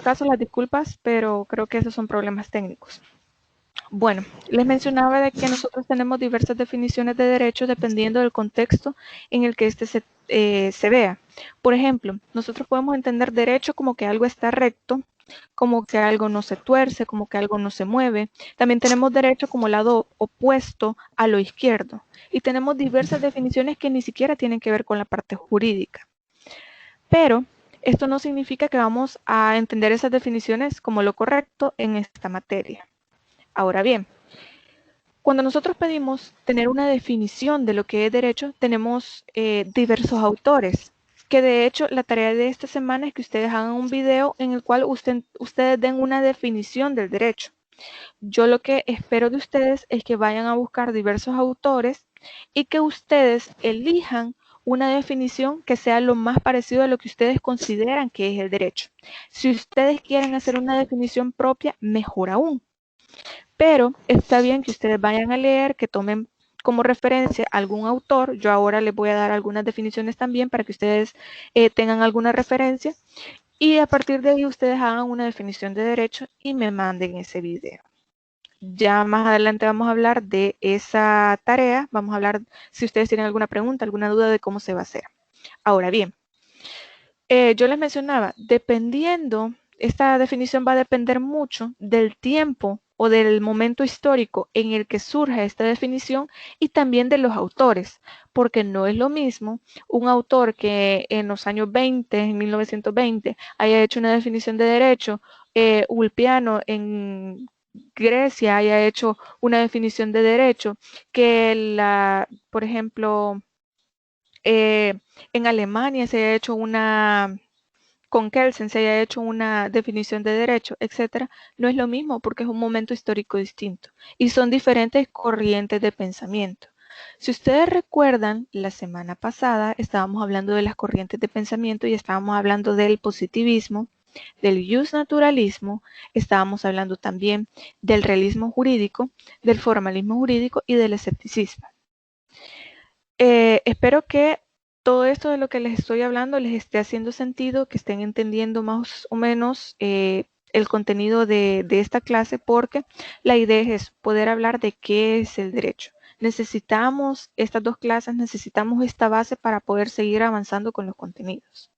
caso, las disculpas, pero creo que esos son problemas técnicos. Bueno, les mencionaba de que nosotros tenemos diversas definiciones de derecho dependiendo del contexto en el que éste se vea. Por ejemplo, nosotros podemos entender derecho como que algo está recto, como que algo no se tuerce, como que algo no se mueve. También tenemos derecho como lado opuesto a lo izquierdo. Y tenemos diversas definiciones que ni siquiera tienen que ver con la parte jurídica. Pero esto no significa que vamos a entender esas definiciones como lo correcto en esta materia. Ahora bien, cuando nosotros pedimos tener una definición de lo que es derecho, tenemos diversos autores, que de hecho la tarea de esta semana es que ustedes hagan un video en el cual ustedes den una definición del derecho. Yo lo que espero de ustedes es que vayan a buscar diversos autores y que ustedes elijan una definición que sea lo más parecido a lo que ustedes consideran que es el derecho. Si ustedes quieren hacer una definición propia, mejor aún. Pero está bien que ustedes vayan a leer, que tomen como referencia algún autor. Yo ahora les voy a dar algunas definiciones también para que ustedes tengan alguna referencia. Y a partir de ahí ustedes hagan una definición de derecho y me manden ese video. Ya más adelante vamos a hablar de esa tarea. Vamos a hablar si ustedes tienen alguna pregunta, alguna duda de cómo se va a hacer. Ahora bien, yo les mencionaba, dependiendo, esta definición va a depender mucho del tiempo o del momento histórico en el que surge esta definición y también de los autores, porque no es lo mismo un autor que en los años 20, en 1920, haya hecho una definición de derecho, Ulpiano en Grecia haya hecho una definición de derecho, que por ejemplo, en Alemania se haya hecho con Kelsen se haya hecho una definición de derecho, etcétera, no es lo mismo porque es un momento histórico distinto y son diferentes corrientes de pensamiento. Si ustedes recuerdan, la semana pasada estábamos hablando de las corrientes de pensamiento y estábamos hablando del positivismo, del justnaturalismo, estábamos hablando también del realismo jurídico, del formalismo jurídico y del escepticismo. Espero que todo esto de lo que les estoy hablando les esté haciendo sentido, que estén entendiendo más o menos el contenido de esta clase, porque la idea es poder hablar de qué es el derecho. Necesitamos estas dos clases, necesitamos esta base para poder seguir avanzando con los contenidos.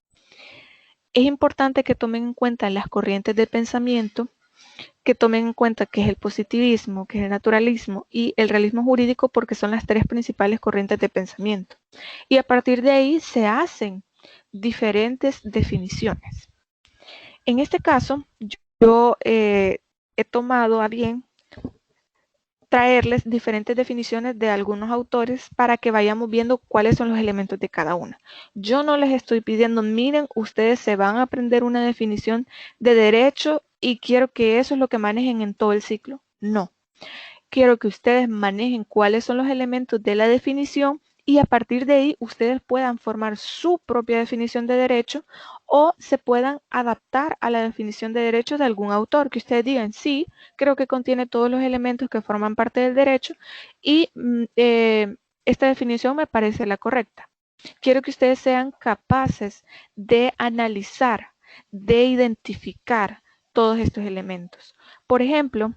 Es importante que tomen en cuenta las corrientes de pensamiento, que tomen en cuenta qué es el positivismo, qué es el naturalismo y el realismo jurídico, porque son las tres principales corrientes de pensamiento. Y a partir de ahí se hacen diferentes definiciones. En este caso, yo he tomado a bien traerles diferentes definiciones de algunos autores para que vayamos viendo cuáles son los elementos de cada una. Yo no les estoy pidiendo, miren, ustedes se van a aprender una definición de derecho y quiero que eso es lo que manejen en todo el ciclo. No. Quiero que ustedes manejen cuáles son los elementos de la definición y a partir de ahí ustedes puedan formar su propia definición de derecho o se puedan adaptar a la definición de derecho de algún autor que ustedes digan, sí, creo que contiene todos los elementos que forman parte del derecho y esta definición me parece la correcta. Quiero que ustedes sean capaces de analizar, de identificar todos estos elementos. Por ejemplo,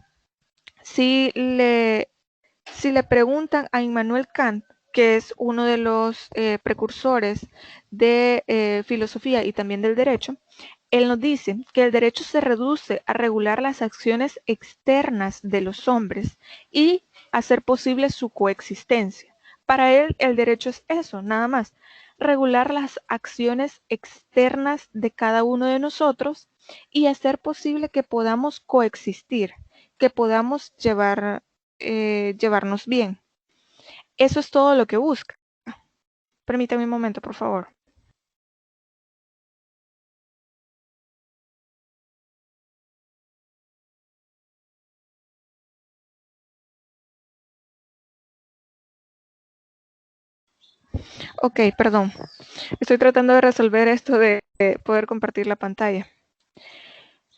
si le preguntan a Immanuel Kant, que es uno de los precursores de filosofía y también del derecho, él nos dice que el derecho se reduce a regular las acciones externas de los hombres y hacer posible su coexistencia. Para él, el derecho es eso, nada más, regular las acciones externas de cada uno de nosotros y hacer posible que podamos coexistir, que podamos llevarnos bien. Eso es todo lo que busca. Permítame un momento, por favor. Ok, perdón. Estoy tratando de resolver esto de poder compartir la pantalla.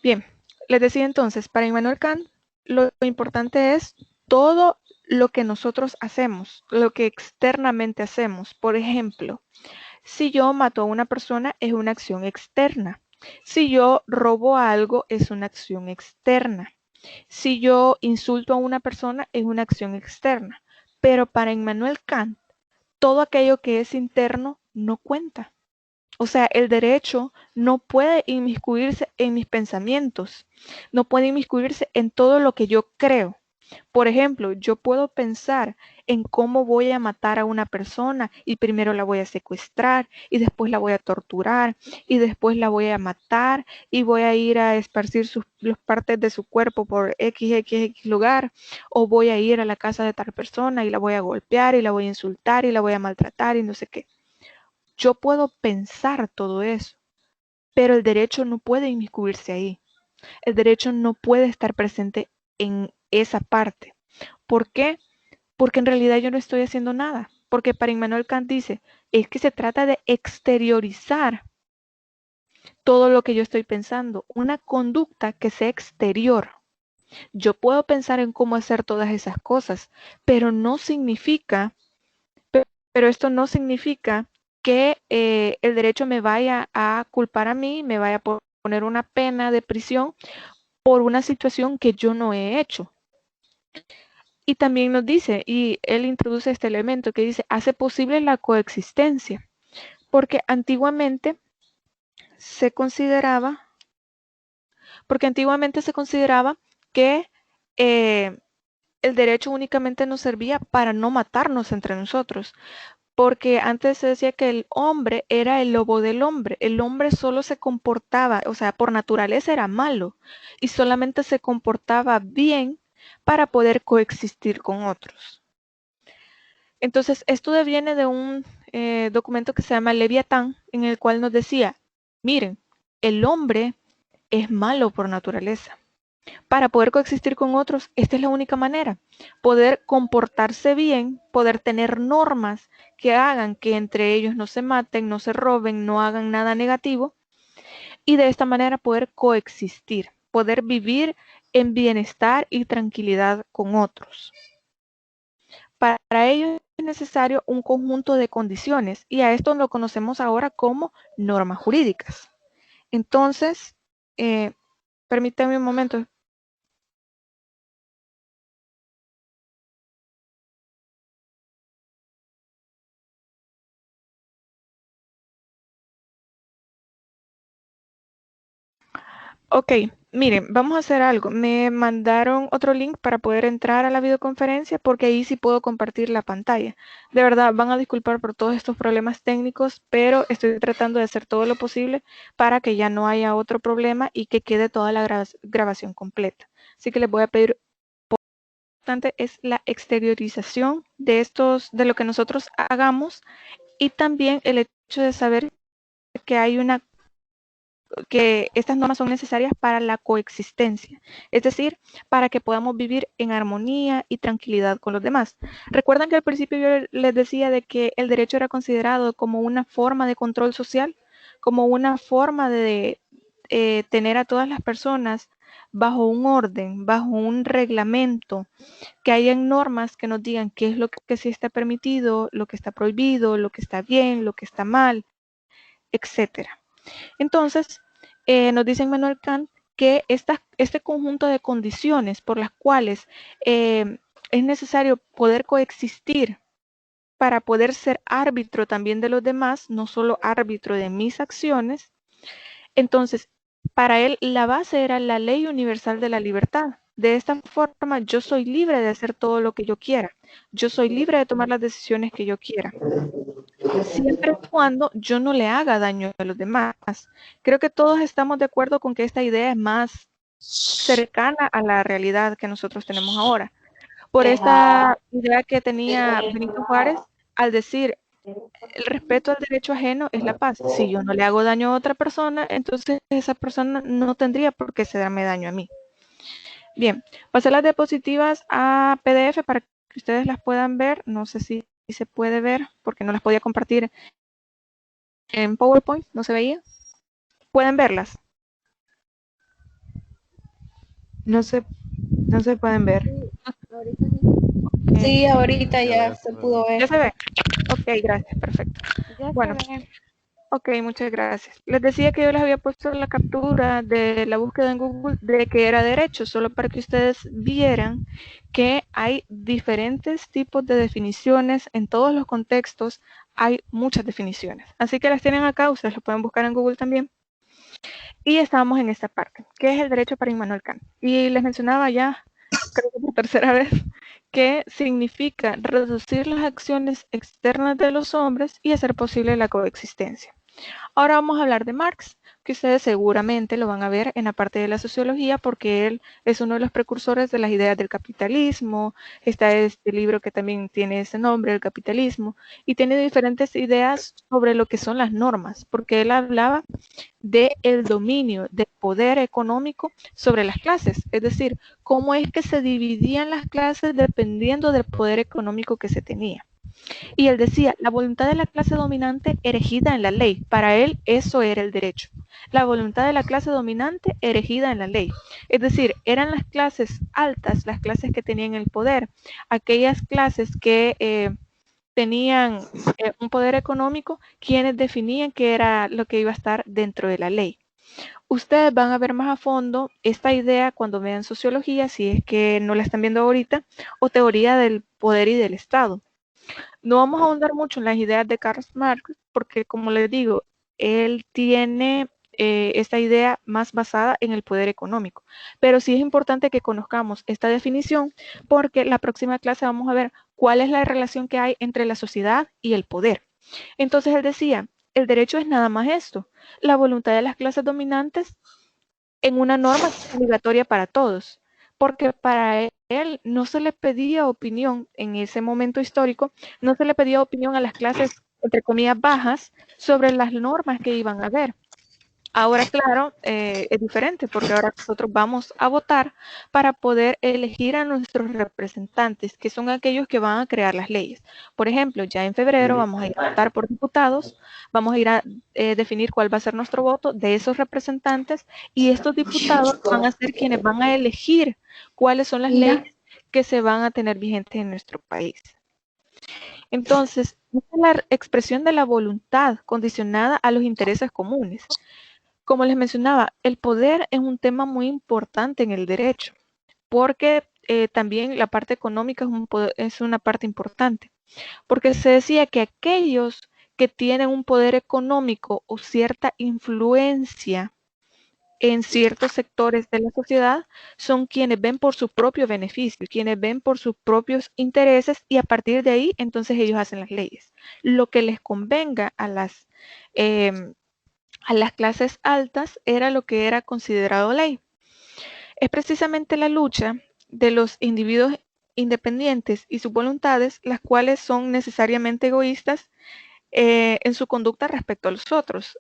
Bien, les decía entonces, para Immanuel Kant, lo importante es todo lo que nosotros hacemos, lo que externamente hacemos. Por ejemplo, si yo mato a una persona, es una acción externa. Si yo robo algo, es una acción externa. Si yo insulto a una persona, es una acción externa. Pero para Immanuel Kant, todo aquello que es interno no cuenta. O sea, el derecho no puede inmiscuirse en mis pensamientos, no puede inmiscuirse en todo lo que yo creo. Por ejemplo, yo puedo pensar en cómo voy a matar a una persona y primero la voy a secuestrar y después la voy a torturar y después la voy a matar y voy a ir a esparcir las partes de su cuerpo por x lugar, o voy a ir a la casa de tal persona y la voy a golpear y la voy a insultar y la voy a maltratar y no sé qué. Yo puedo pensar todo eso, pero el derecho no puede inmiscuirse ahí. El derecho no puede estar presente en esa parte. ¿Por qué? Porque en realidad yo no estoy haciendo nada. Porque para Immanuel Kant dice, es que se trata de exteriorizar todo lo que yo estoy pensando, una conducta que sea exterior. Yo puedo pensar en cómo hacer todas esas cosas, pero no significa, pero esto no significa que el derecho me vaya a culpar a mí, me vaya a poner una pena de prisión por una situación que yo no he hecho. Y también nos dice, y él introduce este elemento que dice, hace posible la coexistencia, porque antiguamente se consideraba, que eh, el derecho únicamente nos servía para no matarnos entre nosotros, porque antes se decía que el hombre era el lobo del hombre, el hombre solo se comportaba, o sea, por naturaleza era malo y solamente se comportaba bien para poder coexistir con otros. Entonces, esto deviene de un documento que se llama Leviatán, en el cual nos decía, miren, el hombre es malo por naturaleza. Para poder coexistir con otros, esta es la única manera. Poder comportarse bien, poder tener normas que hagan que entre ellos no se maten, no se roben, no hagan nada negativo, y de esta manera poder coexistir, poder vivir en bienestar y tranquilidad con otros. Para ello es necesario un conjunto de condiciones y a esto lo conocemos ahora como normas jurídicas. Entonces, permítame un momento. Ok, miren, vamos a hacer algo. Me mandaron otro link para poder entrar a la videoconferencia porque ahí sí puedo compartir la pantalla. De verdad, van a disculpar por todos estos problemas técnicos, pero estoy tratando de hacer todo lo posible para que ya no haya otro problema y que quede toda la grabación completa. Así que les voy a pedir, importante es la exteriorización de de lo que nosotros hagamos y también el hecho de saber que hay que estas normas son necesarias para la coexistencia, es decir, para que podamos vivir en armonía y tranquilidad con los demás. Recuerdan que al principio yo les decía de que el derecho era considerado como una forma de control social, como una forma de tener a todas las personas bajo un orden, bajo un reglamento, que hayan normas que nos digan qué es lo que sí está permitido, lo que está prohibido, lo que está bien, lo que está mal, etcétera. Entonces, nos dice Immanuel Kant que este conjunto de condiciones por las cuales es necesario poder coexistir para poder ser árbitro también de los demás, no solo árbitro de mis acciones. Entonces, para él la base era la ley universal de la libertad. De esta forma, yo soy libre de hacer todo lo que yo quiera. Yo soy libre de tomar las decisiones que yo quiera, siempre y cuando yo no le haga daño a los demás. Creo que todos estamos de acuerdo con que esta idea es más cercana a la realidad que nosotros tenemos ahora. Por esta idea que tenía Benito Juárez al decir, el respeto al derecho ajeno es la paz. Si yo no le hago daño a otra persona, entonces esa persona no tendría por qué hacerme daño a mí. Bien, pasé las diapositivas a PDF para que ustedes las puedan ver. No sé si se puede ver porque no las podía compartir en PowerPoint, no se veía. ¿Pueden verlas? No se, no se pueden ver. Sí, ahorita Ya, ya ya se se puede ver. pudo ver. ¿Ya se ve? Ok, gracias, perfecto. Ya se Bueno, ve. Ok, muchas gracias. Les decía que yo les había puesto la captura de la búsqueda en Google de que era derecho, solo para que ustedes vieran que hay diferentes tipos de definiciones en todos los contextos, hay muchas definiciones. Así que las tienen acá, ustedes lo pueden buscar en Google también. Y estábamos en esta parte, que es el derecho para Immanuel Kant. Y les mencionaba ya, creo que por tercera vez, que significa reducir las acciones externas de los hombres y hacer posible la coexistencia. Ahora vamos a hablar de Marx, que ustedes seguramente lo van a ver en la parte de la sociología porque él es uno de los precursores de las ideas del capitalismo. Está este libro que también tiene ese nombre, El capitalismo, y tiene diferentes ideas sobre lo que son las normas, porque él hablaba del dominio del poder económico sobre las clases, es decir, cómo es que se dividían las clases dependiendo del poder económico que se tenía. Y él decía, la voluntad de la clase dominante erigida en la ley. Para él eso era el derecho. La voluntad de la clase dominante erigida en la ley. Es decir, eran las clases altas, las clases que tenían el poder, aquellas clases que tenían un poder económico, quienes definían qué era lo que iba a estar dentro de la ley. Ustedes van a ver más a fondo esta idea cuando vean sociología, si es que no la están viendo ahorita, o teoría del poder y del Estado. No vamos a ahondar mucho en las ideas de Karl Marx porque, como les digo, él tiene esta idea más basada en el poder económico. Pero sí es importante que conozcamos esta definición porque la próxima clase vamos a ver cuál es la relación que hay entre la sociedad y el poder. Entonces él decía, el derecho es nada más esto, la voluntad de las clases dominantes en una norma obligatoria para todos, porque para él no se le pedía opinión en ese momento histórico, no se le pedía opinión a las clases, entre comillas, bajas sobre las normas que iban a haber. Ahora, claro, es diferente porque ahora nosotros vamos a votar para poder elegir a nuestros representantes, que son aquellos que van a crear las leyes. Por ejemplo, ya en febrero vamos a ir a votar por diputados, vamos a ir a definir cuál va a ser nuestro voto de esos representantes y estos diputados van a ser quienes van a elegir cuáles son las leyes que se van a tener vigentes en nuestro país. Entonces, esta es la expresión de la voluntad condicionada a los intereses comunes. Como les mencionaba, el poder es un tema muy importante en el derecho, porque también la parte económica es una parte importante, porque se decía que aquellos que tienen un poder económico o cierta influencia en ciertos sectores de la sociedad son quienes ven por su propio beneficio, quienes ven por sus propios intereses y a partir de ahí entonces ellos hacen las leyes. Lo que les convenga a las clases altas era lo que era considerado ley. Es precisamente la lucha de los individuos independientes y sus voluntades, las cuales son necesariamente egoístas en su conducta respecto a los otros.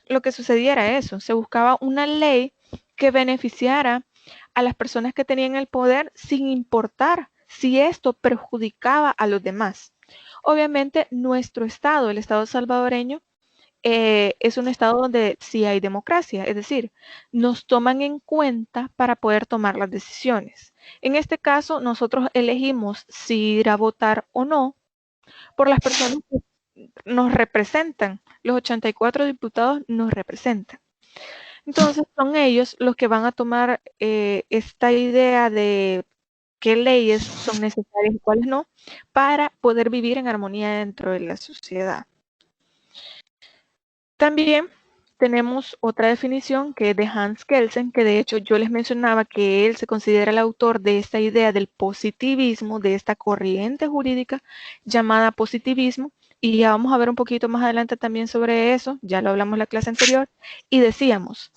Lo que sucedía era eso, se buscaba una ley que beneficiara a las personas que tenían el poder sin importar si esto perjudicaba a los demás. Obviamente nuestro Estado, el Estado salvadoreño, es un estado donde sí hay democracia, es decir, nos toman en cuenta para poder tomar las decisiones. En este caso, nosotros elegimos si ir a votar o no por las personas que nos representan. Los 84 diputados nos representan. Entonces, son ellos los que van a tomar esta idea de qué leyes son necesarias y cuáles no, para poder vivir en armonía dentro de la sociedad. También tenemos otra definición que es de Hans Kelsen, que de hecho yo les mencionaba que él se considera el autor de esta idea del positivismo, de esta corriente jurídica llamada positivismo, y ya vamos a ver un poquito más adelante también sobre eso, ya lo hablamos en la clase anterior, y decíamos,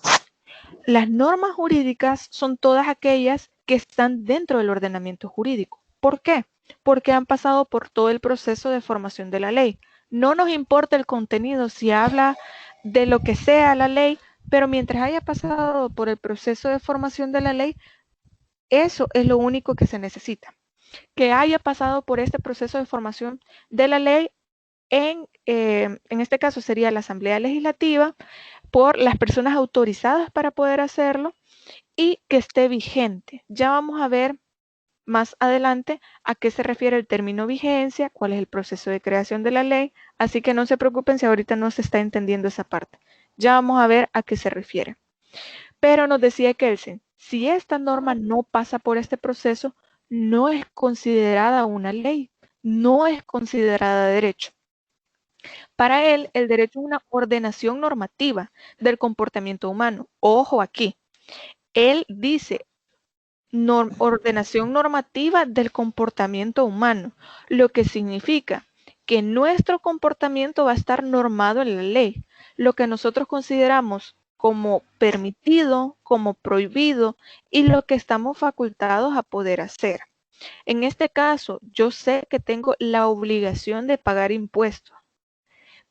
las normas jurídicas son todas aquellas que están dentro del ordenamiento jurídico. ¿Por qué? Porque han pasado por todo el proceso de formación de la ley. No nos importa el contenido, si habla de lo que sea la ley, pero mientras haya pasado por el proceso de formación de la ley, eso es lo único que se necesita. Que haya pasado por este proceso de formación de la ley, en este caso sería la Asamblea Legislativa, por las personas autorizadas para poder hacerlo y que esté vigente. Ya vamos a ver más adelante a qué se refiere el término vigencia, cuál es el proceso de creación de la ley, así que no se preocupen si ahorita no se está entendiendo esa parte. Ya vamos a ver a qué se refiere. Pero nos decía Kelsen, si esta norma no pasa por este proceso, no es considerada una ley, no es considerada derecho. Para él, el derecho es una ordenación normativa del comportamiento humano. Ojo aquí, él dice ordenación normativa del comportamiento humano, lo que significa que nuestro comportamiento va a estar normado en la ley. Lo que nosotros consideramos como permitido, como prohibido y lo que estamos facultados a poder hacer. En este caso, yo sé que tengo la obligación de pagar impuestos.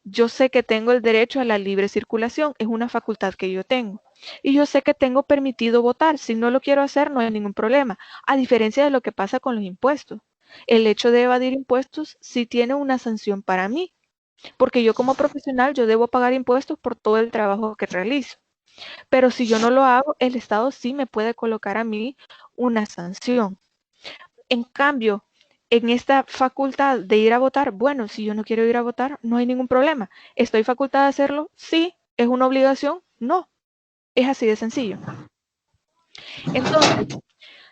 Yo sé que tengo el derecho a la libre circulación, es una facultad que yo tengo. Y yo sé que tengo permitido votar. Si no lo quiero hacer, no hay ningún problema. A diferencia de lo que pasa con los impuestos. El hecho de evadir impuestos sí tiene una sanción para mí. Porque yo como profesional, yo debo pagar impuestos por todo el trabajo que realizo. Pero si yo no lo hago, el Estado sí me puede colocar a mí una sanción. En cambio, en esta facultad de ir a votar, bueno, si yo no quiero ir a votar, no hay ningún problema. ¿Estoy facultada de hacerlo? Sí. ¿Es una obligación? No. Es así de sencillo. Entonces,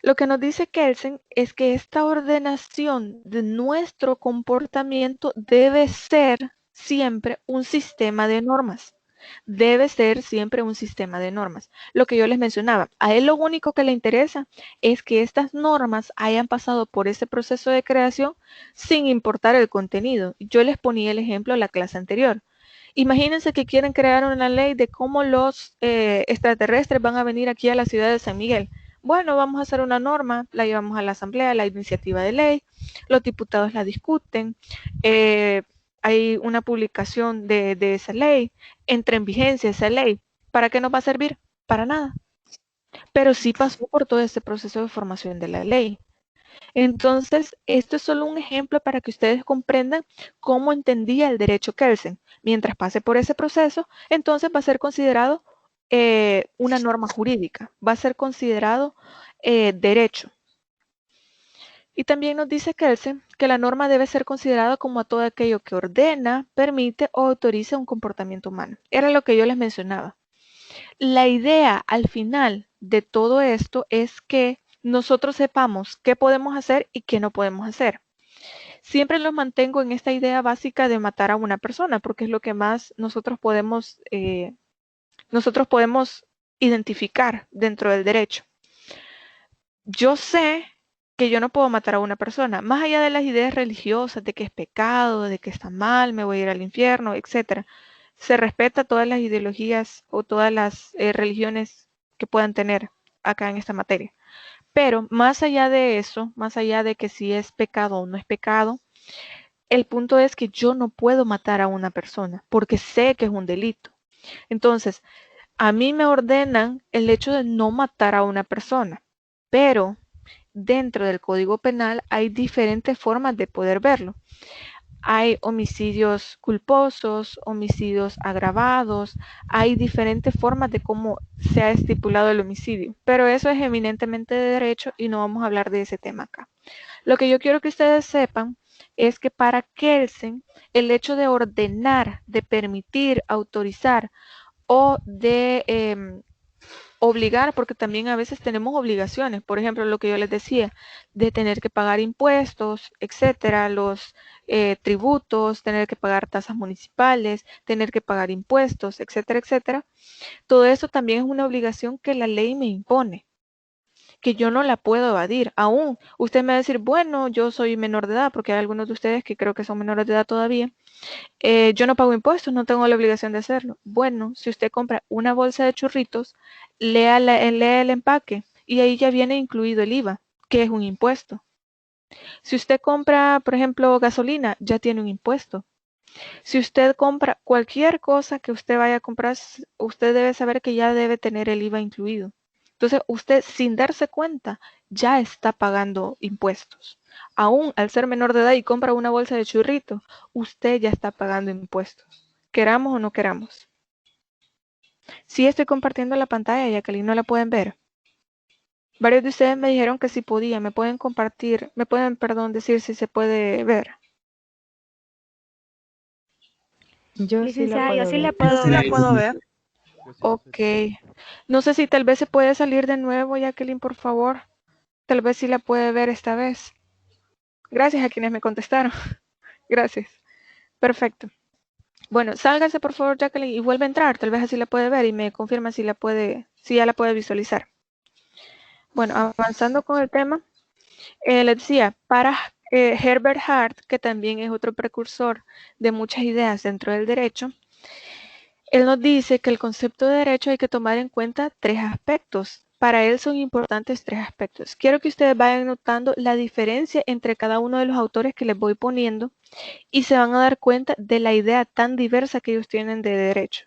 lo que nos dice Kelsen es que esta ordenación de nuestro comportamiento debe ser siempre un sistema de normas. Debe ser siempre un sistema de normas. Lo que yo les mencionaba, a él lo único que le interesa es que estas normas hayan pasado por ese proceso de creación sin importar el contenido. Yo les ponía el ejemplo en la clase anterior. Imagínense que quieren crear una ley de cómo los extraterrestres van a venir aquí a la ciudad de San Miguel. Bueno, vamos a hacer una norma, la llevamos a la asamblea, la iniciativa de ley, los diputados la discuten, hay una publicación de esa ley, entra en vigencia esa ley. ¿Para qué nos va a servir? Para nada. Pero sí pasó por todo ese proceso de formación de la ley. Entonces, esto es solo un ejemplo para que ustedes comprendan cómo entendía el derecho Kelsen. Mientras pase por ese proceso, entonces va a ser considerado una norma jurídica, va a ser considerado derecho. Y también nos dice Kelsen que la norma debe ser considerada como a todo aquello que ordena, permite o autoriza un comportamiento humano. Era lo que yo les mencionaba. La idea al final de todo esto es que nosotros sepamos qué podemos hacer y qué no podemos hacer. Siempre los mantengo en esta idea básica de matar a una persona, porque es lo que más nosotros podemos identificar dentro del derecho. Yo sé que yo no puedo matar a una persona, más allá de las ideas religiosas, de que es pecado, de que está mal, me voy a ir al infierno, etc. Se respeta todas las ideologías o todas las religiones que puedan tener acá en esta materia. Pero más allá de eso, más allá de que si es pecado o no es pecado, el punto es que yo no puedo matar a una persona porque sé que es un delito. Entonces, a mí me ordenan el hecho de no matar a una persona, pero dentro del Código Penal hay diferentes formas de poder verlo. Hay homicidios culposos, homicidios agravados, hay diferentes formas de cómo se ha estipulado el homicidio, pero eso es eminentemente de derecho y no vamos a hablar de ese tema acá. Lo que yo quiero que ustedes sepan es que para Kelsen el hecho de ordenar, de permitir, autorizar o de obligar, porque también a veces tenemos obligaciones, por ejemplo, lo que yo les decía, de tener que pagar impuestos, etcétera, los tributos, tener que pagar tasas municipales, tener que pagar impuestos, etcétera, etcétera. Todo eso también es una obligación que la ley me impone, que yo no la puedo evadir. Aún usted me va a decir, bueno, yo soy menor de edad, porque hay algunos de ustedes que creo que son menores de edad todavía. Yo no pago impuestos, no tengo la obligación de hacerlo. Bueno, si usted compra una bolsa de churritos, lea el empaque y ahí ya viene incluido el IVA, que es un impuesto. Si usted compra, por ejemplo, gasolina, ya tiene un impuesto. Si usted compra cualquier cosa que usted vaya a comprar, usted debe saber que ya debe tener el IVA incluido. Entonces, usted sin darse cuenta ya está pagando impuestos. Aún al ser menor de edad y compra una bolsa de churrito, usted ya está pagando impuestos, queramos o no queramos. Sí estoy compartiendo la pantalla, Jacqueline, ¿no la pueden ver? Varios de ustedes me dijeron que si podía, me pueden compartir, me pueden, perdón, decir si se puede ver. Yo sí la Licenciada, yo puedo sí ver. la puedo ver. Ok. No sé si tal vez se puede salir de nuevo, Jacqueline, por favor. Tal vez sí la puede ver esta vez. Gracias a quienes me contestaron. Gracias. Perfecto. Bueno, sálgase por favor, Jacqueline, y vuelve a entrar. Tal vez así la puede ver y me confirma si la puede, si ya la puede visualizar. Bueno, avanzando con el tema, les decía, para Herbert Hart, que también es otro precursor de muchas ideas dentro del derecho, él nos dice que el concepto de derecho hay que tomar en cuenta tres aspectos. Para él son importantes tres aspectos. Quiero que ustedes vayan notando la diferencia entre cada uno de los autores que les voy poniendo y se van a dar cuenta de la idea tan diversa que ellos tienen de derecho.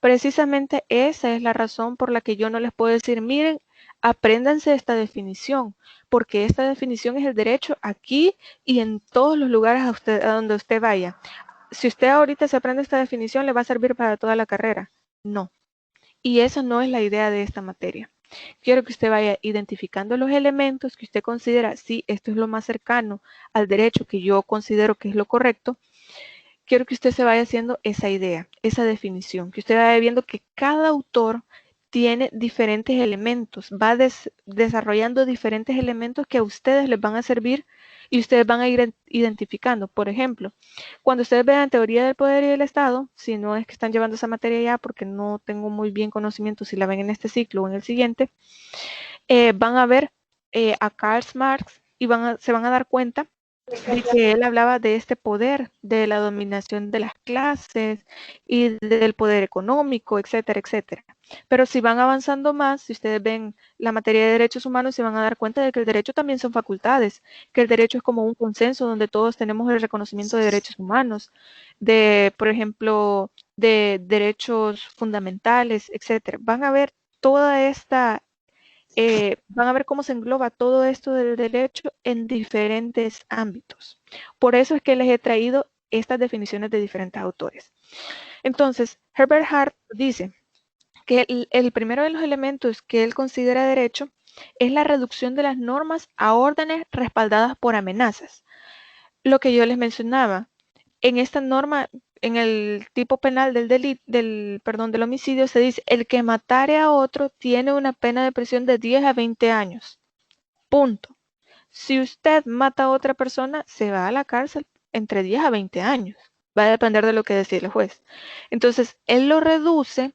Precisamente esa es la razón por la que yo no les puedo decir, miren, apréndanse esta definición, porque esta definición es el derecho aquí y en todos los lugares a donde usted vaya. Si usted ahorita se aprende esta definición, le va a servir para toda la carrera. No. Y esa no es la idea de esta materia. Quiero que usted vaya identificando los elementos que usted considera, sí, esto es lo más cercano al derecho que yo considero que es lo correcto. Quiero que usted se vaya haciendo esa idea, esa definición, que usted vaya viendo que cada autor tiene diferentes elementos, va desarrollando diferentes elementos que a ustedes les van a servir y ustedes van a ir identificando. Por ejemplo, cuando ustedes vean teoría del poder y del Estado, si no es que están llevando esa materia ya, porque no tengo muy bien conocimiento si la ven en este ciclo o en el siguiente, van a ver a Karl Marx y se van a dar cuenta de que él hablaba de este poder, de la dominación de las clases y del poder económico, etcétera, etcétera. Pero si van avanzando más, si ustedes ven la materia de derechos humanos, se van a dar cuenta de que el derecho también son facultades, que el derecho es como un consenso donde todos tenemos el reconocimiento de derechos humanos, de, por ejemplo, de derechos fundamentales, etcétera. Van a ver toda esta van a ver cómo se engloba todo esto del derecho en diferentes ámbitos. Por eso es que les he traído estas definiciones de diferentes autores. Entonces, Herbert Hart dice que el primero de los elementos que él considera derecho es la reducción de las normas a órdenes respaldadas por amenazas. Lo que yo les mencionaba, en esta norma, en el tipo penal del delito, del homicidio, se dice, el que matare a otro tiene una pena de prisión de 10 a 20 años. Punto. Si usted mata a otra persona, se va a la cárcel entre 10 a 20 años. Va a depender de lo que decida el juez. Entonces, él lo reduce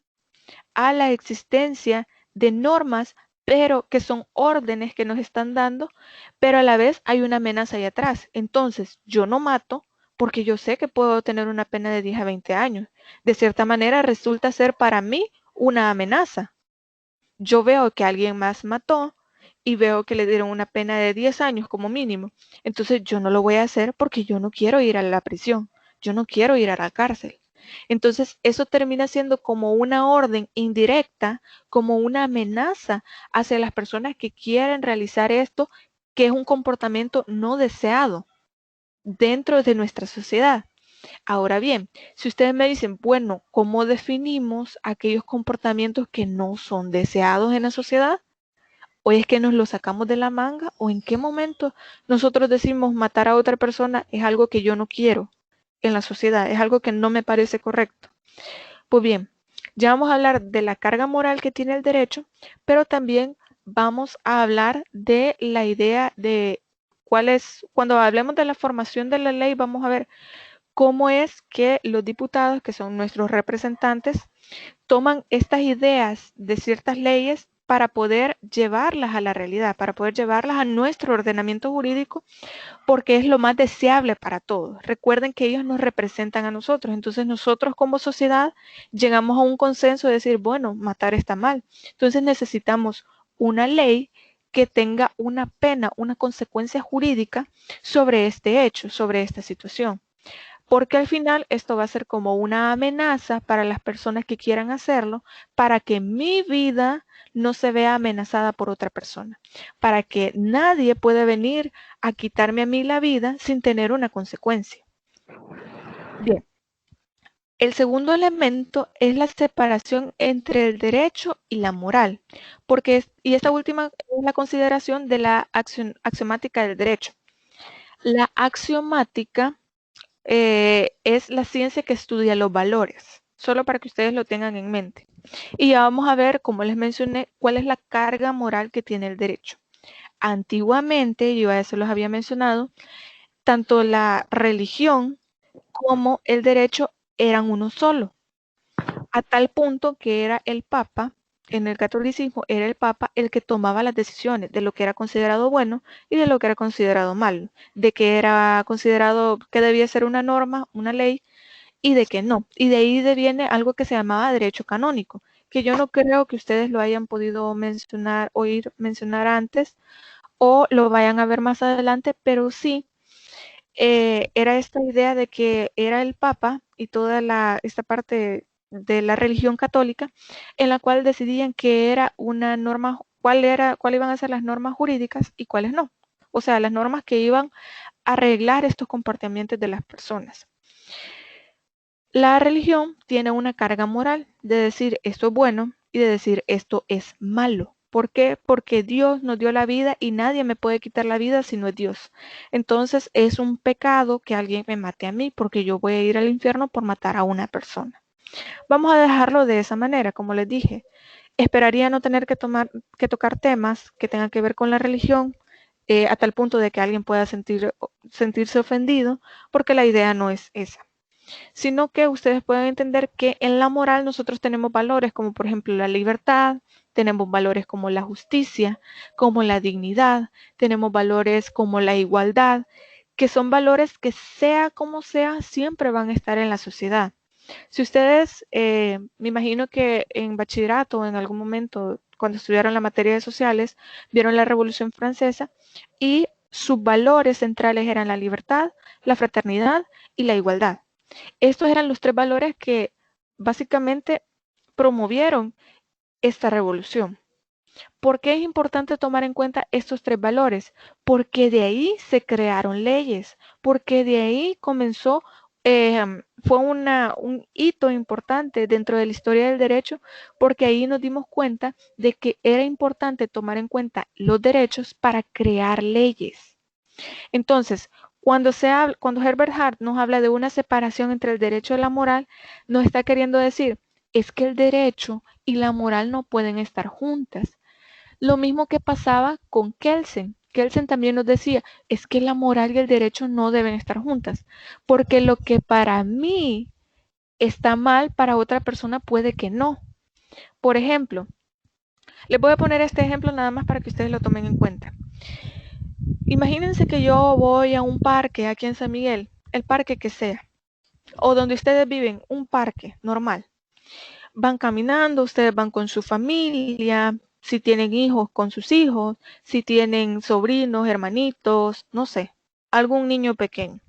a la existencia de normas, pero que son órdenes que nos están dando, pero a la vez hay una amenaza ahí atrás. Entonces, yo no mato porque yo sé que puedo tener una pena de 10 a 20 años. De cierta manera, resulta ser para mí una amenaza. Yo veo que alguien más mató y veo que le dieron una pena de 10 años como mínimo. Entonces yo no lo voy a hacer porque yo no quiero ir a la prisión, yo no quiero ir a la cárcel. Entonces eso termina siendo como una orden indirecta, como una amenaza hacia las personas que quieren realizar esto, que es un comportamiento no deseado dentro de nuestra sociedad. Ahora bien, si ustedes me dicen, bueno, ¿cómo definimos aquellos comportamientos que no son deseados en la sociedad? ¿O es que nos lo sacamos de la manga? ¿O en qué momento nosotros decimos matar a otra persona es algo que yo no quiero en la sociedad? Es algo que no me parece correcto. Pues bien, ya vamos a hablar de la carga moral que tiene el derecho, pero también vamos a hablar de la idea de cuál es, cuando hablemos de la formación de la ley, vamos a ver cómo es que los diputados, que son nuestros representantes, toman estas ideas de ciertas leyes para poder llevarlas a la realidad, para poder llevarlas a nuestro ordenamiento jurídico, porque es lo más deseable para todos. Recuerden que ellos nos representan a nosotros, entonces nosotros como sociedad llegamos a un consenso de decir, bueno, matar está mal. Entonces necesitamos una ley que tenga una pena, una consecuencia jurídica sobre este hecho, sobre esta situación, porque al final esto va a ser como una amenaza para las personas que quieran hacerlo, para que mi vida no se vea amenazada por otra persona, para que nadie pueda venir a quitarme a mí la vida sin tener una consecuencia. Bien, El segundo elemento es la separación entre el derecho y la moral, y esta última es la consideración de la axiomática del derecho. La axiomática es la ciencia que estudia los valores, solo para que ustedes lo tengan en mente. Y ya vamos a ver, como les mencioné, cuál es la carga moral que tiene el derecho. Antiguamente, yo a eso los había mencionado, tanto la religión como el derecho eran uno solo, a tal punto que era el Papa, en el catolicismo era el Papa el que tomaba las decisiones de lo que era considerado bueno y de lo que era considerado malo, de que era considerado que debía ser una norma, una ley, y de que no. Y de ahí viene algo que se llamaba derecho canónico, que yo no creo que ustedes lo hayan podido mencionar, oír mencionar antes o lo vayan a ver más adelante, pero sí era esta idea de que era el Papa y toda esta parte de la religión católica en la cual decidían que era una norma, cuál iban a ser las normas jurídicas y cuáles no. O sea, las normas que iban a arreglar estos comportamientos de las personas. La religión tiene una carga moral de decir esto es bueno y de decir esto es malo. ¿Por qué? Porque Dios nos dio la vida y nadie me puede quitar la vida si no es Dios. Entonces es un pecado que alguien me mate a mí porque yo voy a ir al infierno por matar a una persona. Vamos a dejarlo de esa manera, como les dije. Esperaría no tener que tocar temas que tengan que ver con la religión a tal punto de que alguien pueda sentirse ofendido, porque la idea no es esa, sino que ustedes pueden entender que en la moral nosotros tenemos valores como por ejemplo la libertad, tenemos valores como la justicia, como la dignidad, tenemos valores como la igualdad, que son valores que sea como sea, siempre van a estar en la sociedad. Si ustedes, me imagino que en bachillerato o en algún momento, cuando estudiaron la materia de sociales, vieron la Revolución Francesa y sus valores centrales eran la libertad, la fraternidad y la igualdad. Estos eran los tres valores que básicamente promovieron esta revolución. ¿Por qué es importante tomar en cuenta estos tres valores? Porque de ahí se crearon leyes, porque de ahí comenzó, fue un hito importante dentro de la historia del derecho, porque ahí nos dimos cuenta de que era importante tomar en cuenta los derechos para crear leyes. Entonces, cuando Herbert Hart nos habla de una separación entre el derecho y la moral, nos está queriendo decir, es que el derecho y la moral no pueden estar juntas. Lo mismo que pasaba con Kelsen. Kelsen también nos decía, es que la moral y el derecho no deben estar juntas, porque lo que para mí está mal, para otra persona puede que no. Por ejemplo, les voy a poner este ejemplo nada más para que ustedes lo tomen en cuenta. Imagínense que yo voy a un parque aquí en San Miguel, el parque que sea, o donde ustedes viven, un parque normal. Van caminando, ustedes van con su familia, si tienen hijos, con sus hijos, si tienen sobrinos, hermanitos, no sé, algún niño pequeño.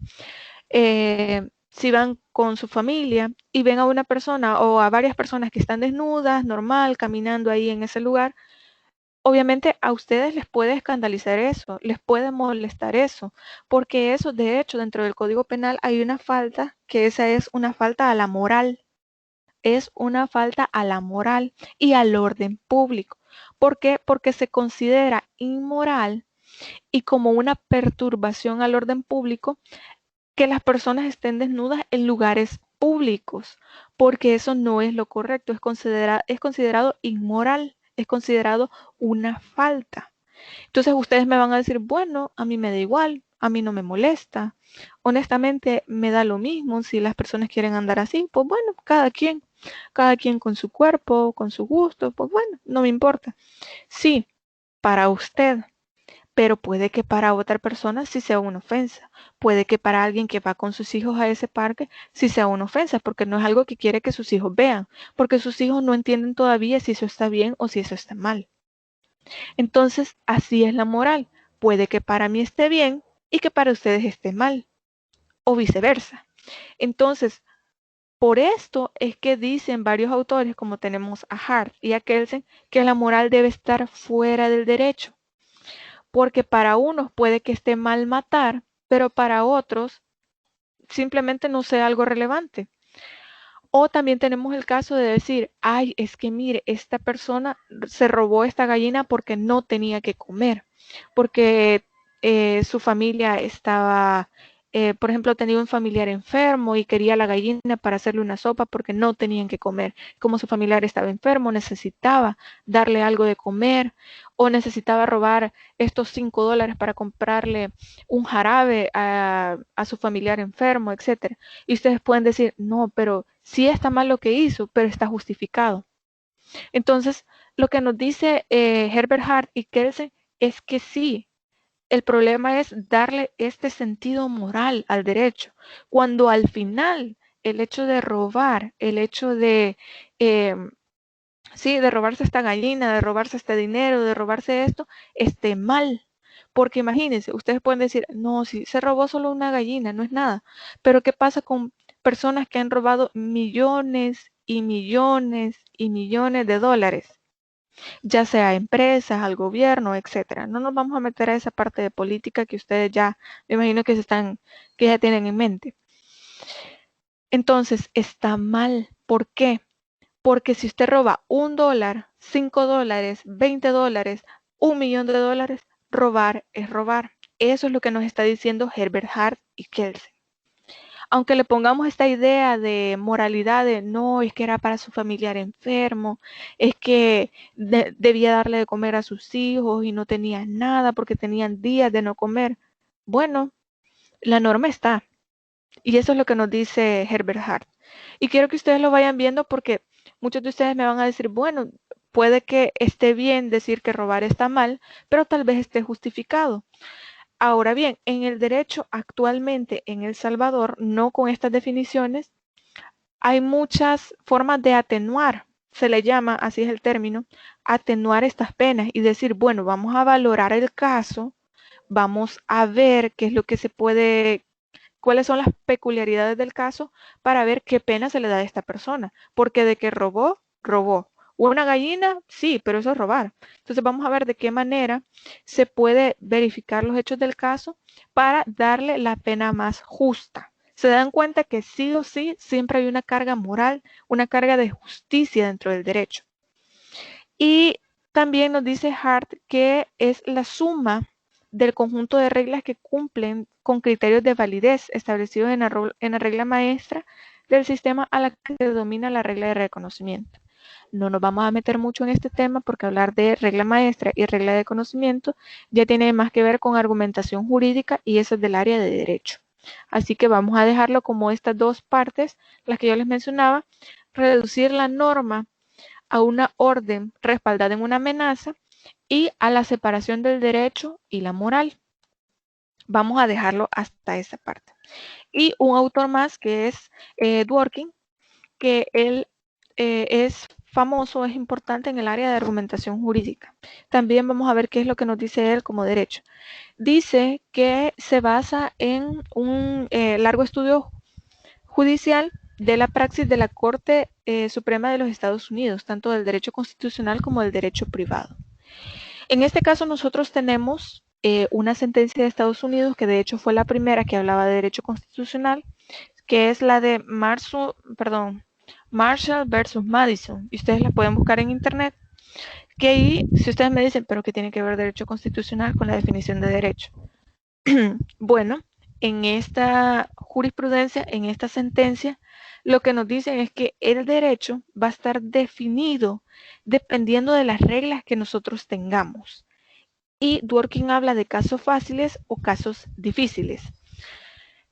Si van con su familia y ven a una persona o a varias personas que están desnudas, normal, caminando ahí en ese lugar, obviamente a ustedes les puede escandalizar eso, les puede molestar eso, porque eso, de hecho, dentro del Código Penal hay una falta, que esa es una falta a la moral, es una falta a la moral y al orden público. ¿Por qué? Porque se considera inmoral y como una perturbación al orden público que las personas estén desnudas en lugares públicos, porque eso no es lo correcto, es considerado inmoral, es considerado una falta. Entonces ustedes me van a decir, bueno, a mí me da igual, a mí no me molesta. Honestamente, me da lo mismo si las personas quieren andar así, pues bueno, cada quien con su cuerpo, con su gusto, pues bueno, no me importa. Sí, para usted, pero puede que para otra persona sí sea una ofensa. Puede que para alguien que va con sus hijos a ese parque sí sea una ofensa, porque no es algo que quiere que sus hijos vean, porque sus hijos no entienden todavía si eso está bien o si eso está mal. Entonces, así es la moral. Puede que para mí esté bien y que para ustedes esté mal, o viceversa. Entonces, por esto es que dicen varios autores, como tenemos a Hart y a Kelsen, que la moral debe estar fuera del derecho. Porque para unos puede que esté mal matar, pero para otros simplemente no sea algo relevante. O también tenemos el caso de decir, ay, es que mire, esta persona se robó esta gallina porque no tenía que comer, porque su familia estaba, por ejemplo, tenía un familiar enfermo y quería la gallina para hacerle una sopa porque no tenían que comer. Como su familiar estaba enfermo, necesitaba darle algo de comer o necesitaba robar estos $5 para comprarle un jarabe a su familiar enfermo, etcétera. Y ustedes pueden decir, no, pero sí está mal lo que hizo, pero está justificado. Entonces, lo que nos dice Herbert Hart y Kelsen es que sí, el problema es darle este sentido moral al derecho, cuando al final el hecho de robar, el hecho eh, sí, de robarse esta gallina, de robarse este dinero, de robarse esto, esté mal. Porque imagínense, ustedes pueden decir, no, si se robó solo una gallina, no es nada. Pero ¿qué pasa con personas que han robado millones y millones y millones de dólares? Ya sea a empresas, al gobierno, etcétera. No nos vamos a meter a esa parte de política que ustedes ya, me imagino que ya tienen en mente. Entonces, está mal. ¿Por qué? Porque si usted roba $1, $5, $20, $1.000.000, robar es robar. Eso es lo que nos está diciendo Herbert Hart y Kelsen. Aunque le pongamos esta idea de moralidad de no, es que era para su familiar enfermo, es que debía darle de comer a sus hijos y no tenía nada porque tenían días de no comer. Bueno, la norma está. Y eso es lo que nos dice Herbert Hart. Y quiero que ustedes lo vayan viendo porque muchos de ustedes me van a decir, bueno, puede que esté bien decir que robar está mal, pero tal vez esté justificado. Ahora bien, en el derecho actualmente en El Salvador, no con estas definiciones, hay muchas formas de atenuar, se le llama, así es el término, atenuar estas penas y decir, bueno, vamos a valorar el caso, vamos a ver qué es lo que se puede, cuáles son las peculiaridades del caso para ver qué pena se le da a esta persona. Porque de que robó, robó. Una gallina, sí, pero eso es robar. Entonces vamos a ver de qué manera se puede verificar los hechos del caso para darle la pena más justa. Se dan cuenta que sí o sí siempre hay una carga moral, una carga de justicia dentro del derecho. Y también nos dice Hart que es la suma del conjunto de reglas que cumplen con criterios de validez establecidos en la regla maestra del sistema a la que se domina la regla de reconocimiento. No nos vamos a meter mucho en este tema porque hablar de regla maestra y regla de conocimiento ya tiene más que ver con argumentación jurídica y eso es del área de derecho. Así que vamos a dejarlo como estas dos partes, las que yo les mencionaba, reducir la norma a una orden respaldada en una amenaza y a la separación del derecho y la moral. Vamos a dejarlo hasta esa parte. Y un autor más que es Dworkin, que él es famoso, es importante en el área de argumentación jurídica. También vamos a ver qué es lo que nos dice él como derecho. Dice que se basa en un largo estudio judicial de la praxis de la Corte Suprema de los Estados Unidos, tanto del derecho constitucional como del derecho privado. En este caso nosotros tenemos una sentencia de Estados Unidos que de hecho fue la primera que hablaba de derecho constitucional, que es la de Marshall versus Madison. Y ustedes la pueden buscar en internet. Que ahí, si ustedes me dicen, pero ¿qué tiene que ver derecho constitucional con la definición de derecho? Bueno, en esta jurisprudencia, en esta sentencia, lo que nos dicen es que el derecho va a estar definido dependiendo de las reglas que nosotros tengamos. Y Dworkin habla de casos fáciles o casos difíciles.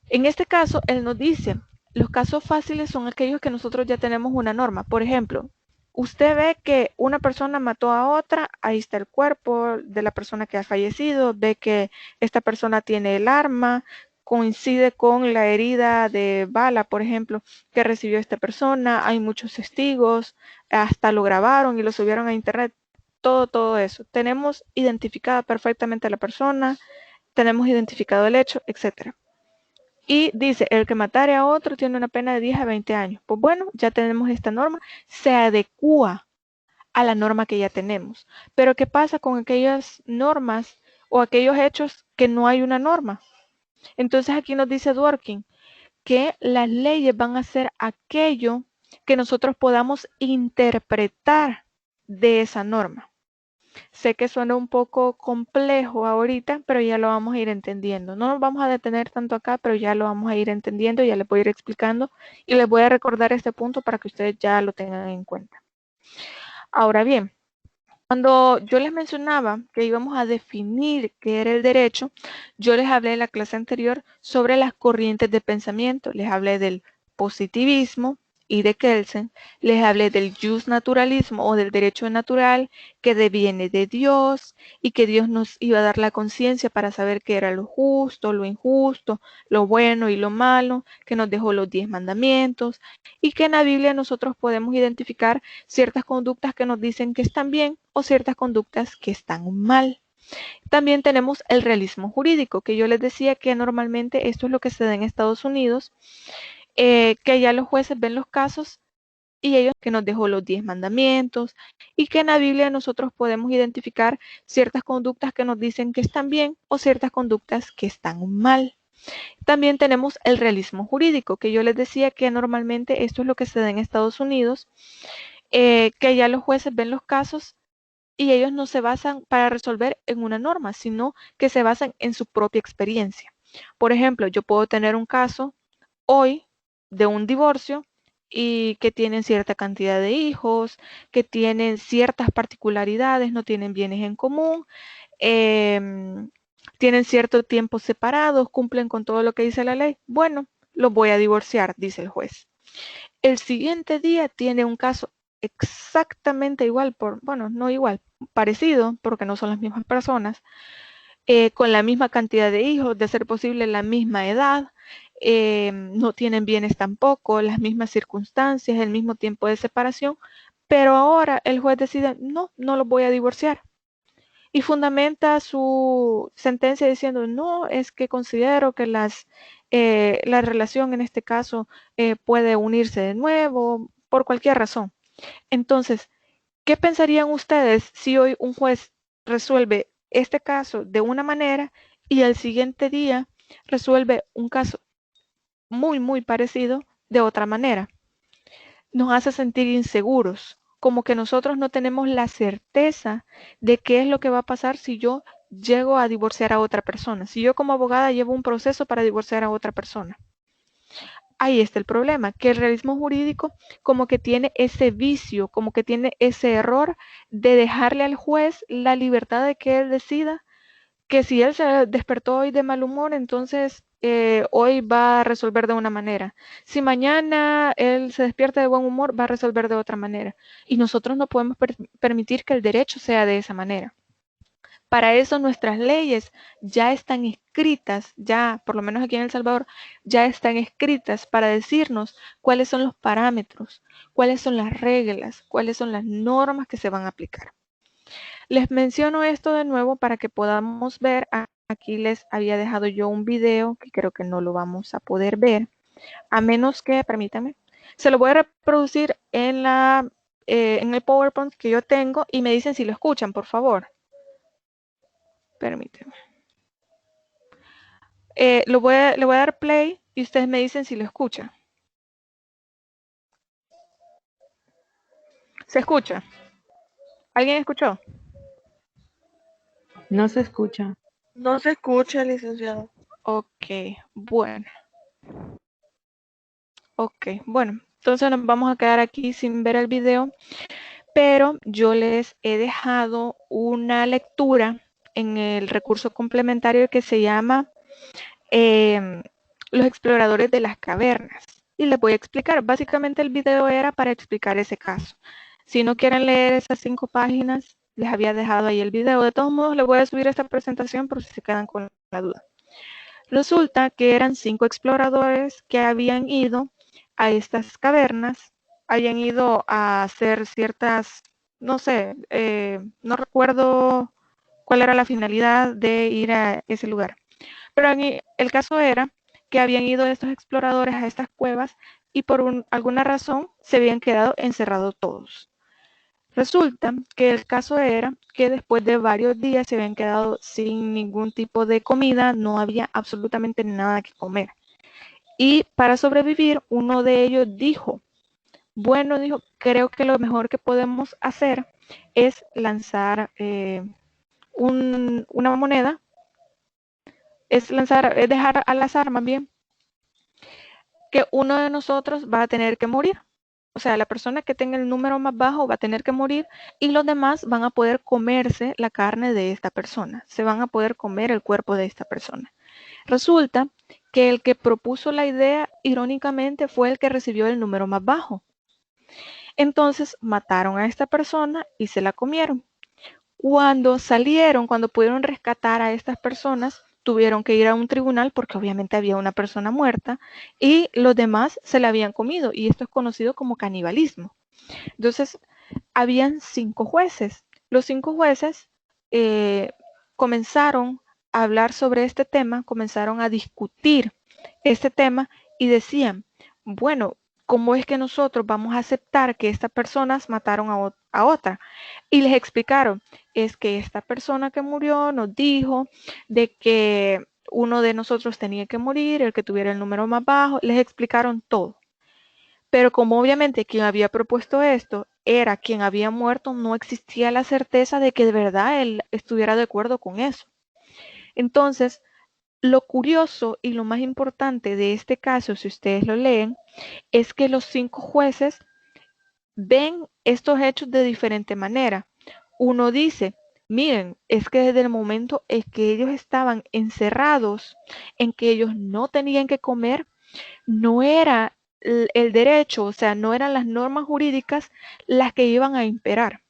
En este caso, él nos dice, los casos fáciles son aquellos que nosotros ya tenemos una norma. Por ejemplo, usted ve que una persona mató a otra, ahí está el cuerpo de la persona que ha fallecido, ve que esta persona tiene el arma, coincide con la herida de bala, por ejemplo, que recibió esta persona, hay muchos testigos, hasta lo grabaron y lo subieron a internet, todo eso. Tenemos identificada perfectamente a la persona, tenemos identificado el hecho, etcétera. Y dice, el que matare a otro tiene una pena de 10 a 20 años. Pues bueno, ya tenemos esta norma, se adecúa a la norma que ya tenemos. Pero ¿qué pasa con aquellas normas o aquellos hechos que no hay una norma? Entonces aquí nos dice Dworkin que las leyes van a ser aquello que nosotros podamos interpretar de esa norma. Sé que suena un poco complejo ahorita, pero ya lo vamos a ir entendiendo. No nos vamos a detener tanto acá, pero ya lo vamos a ir entendiendo, ya les voy a ir explicando y les voy a recordar este punto para que ustedes ya lo tengan en cuenta. Ahora bien, cuando yo les mencionaba que íbamos a definir qué era el derecho, yo les hablé en la clase anterior sobre las corrientes de pensamiento. Les hablé del positivismo y de Kelsen. Les hablé del justnaturalismo o del derecho natural que deviene de Dios y que Dios nos iba a dar la conciencia para saber qué era lo justo, lo injusto, lo bueno y lo malo, que nos dejó los 10 mandamientos y que en la Biblia nosotros podemos identificar ciertas conductas que nos dicen que están bien o ciertas conductas que están mal. También tenemos el realismo jurídico, que yo les decía que normalmente esto es lo que se da en Estados Unidos, que ya los jueces ven los casos y ellos que nos dejó los 10 mandamientos y que en la Biblia nosotros podemos identificar ciertas conductas que nos dicen que están bien o ciertas conductas que están mal. También tenemos el realismo jurídico, que yo les decía que normalmente esto es lo que se da en Estados Unidos, que ya los jueces ven los casos y ellos no se basan para resolver en una norma, sino que se basan en su propia experiencia. Por ejemplo, yo puedo tener un caso hoy de un divorcio y que tienen cierta cantidad de hijos, que tienen ciertas particularidades, no tienen bienes en común, tienen cierto tiempo separados, cumplen con todo lo que dice la ley. Bueno, los voy a divorciar, dice el juez. El siguiente día tiene un caso exactamente igual, bueno, no igual, parecido, porque no son las mismas personas, con la misma cantidad de hijos, de ser posible la misma edad, no tienen bienes tampoco, las mismas circunstancias, el mismo tiempo de separación, pero ahora el juez decide, no, no los voy a divorciar. Y fundamenta su sentencia diciendo, no, es que considero que la relación en este caso puede unirse de nuevo por cualquier razón. Entonces, ¿qué pensarían ustedes si hoy un juez resuelve este caso de una manera y el siguiente día resuelve un caso muy, muy parecido de otra manera? Nos hace sentir inseguros, como que nosotros no tenemos la certeza de qué es lo que va a pasar si yo llego a divorciar a otra persona, si yo como abogada llevo un proceso para divorciar a otra persona. Ahí está el problema, que el realismo jurídico como que tiene ese vicio, como que tiene ese error de dejarle al juez la libertad de que él decida que si él se despertó hoy de mal humor, entonces hoy va a resolver de una manera. Si mañana él se despierta de buen humor, va a resolver de otra manera. Y nosotros no podemos permitir que el derecho sea de esa manera. Para eso nuestras leyes ya están escritas, ya por lo menos aquí en El Salvador, ya están escritas para decirnos cuáles son los parámetros, cuáles son las reglas, cuáles son las normas que se van a aplicar. Les menciono esto de nuevo para que podamos ver. Aquí les había dejado yo un video que creo que no lo vamos a poder ver, a menos que, permítanme, se lo voy a reproducir en el PowerPoint que yo tengo y me dicen si lo escuchan, por favor. Permítanme. Le voy a dar play y ustedes me dicen si lo escuchan. ¿Se escucha? ¿Alguien escuchó? No se escucha. No se escucha, licenciado. Ok, bueno. Ok, bueno, entonces nos vamos a quedar aquí sin ver el video, pero yo les he dejado una lectura en el recurso complementario que se llama Los exploradores de las cavernas. Y les voy a explicar. Básicamente el video era para explicar ese caso. Si no quieren leer esas 5 páginas, les había dejado ahí el video. De todos modos, les voy a subir esta presentación por si se quedan con la duda. Resulta que eran 5 exploradores que habían ido a estas cavernas, habían ido a hacer ciertas, no sé, no recuerdo cuál era la finalidad de ir a ese lugar. Pero el caso era que habían ido estos exploradores a estas cuevas y por alguna razón se habían quedado encerrados todos. Resulta que el caso era que después de varios días se habían quedado sin ningún tipo de comida, no había absolutamente nada que comer. Y para sobrevivir, uno de ellos dijo, Bueno, dijo, creo que lo mejor que podemos hacer es lanzar una moneda, es dejar al azar más bien, que uno de nosotros va a tener que morir. O sea, la persona que tenga el número más bajo va a tener que morir y los demás van a poder comerse la carne de esta persona, se van a poder comer el cuerpo de esta persona. Resulta que el que propuso la idea, irónicamente, fue el que recibió el número más bajo. Entonces mataron a esta persona y se la comieron. Cuando salieron, cuando pudieron rescatar a estas personas, tuvieron que ir a un tribunal porque obviamente había una persona muerta y los demás se la habían comido y esto es conocido como canibalismo. Entonces, habían 5 jueces. Los 5 jueces comenzaron a hablar sobre este tema, comenzaron a discutir este tema y decían, bueno, ¿cómo es que nosotros vamos a aceptar que estas personas mataron a otra? Y les explicaron, es que esta persona que murió nos dijo de que uno de nosotros tenía que morir, el que tuviera el número más bajo, les explicaron todo. Pero como obviamente quien había propuesto esto era quien había muerto, no existía la certeza de que de verdad él estuviera de acuerdo con eso. Entonces, lo curioso y lo más importante de este caso, si ustedes lo leen, es que los 5 jueces ven estos hechos de diferente manera. Uno dice, miren, es que desde el momento en que ellos estaban encerrados, en que ellos no tenían que comer, no era el derecho, o sea, no eran las normas jurídicas las que iban a imperar.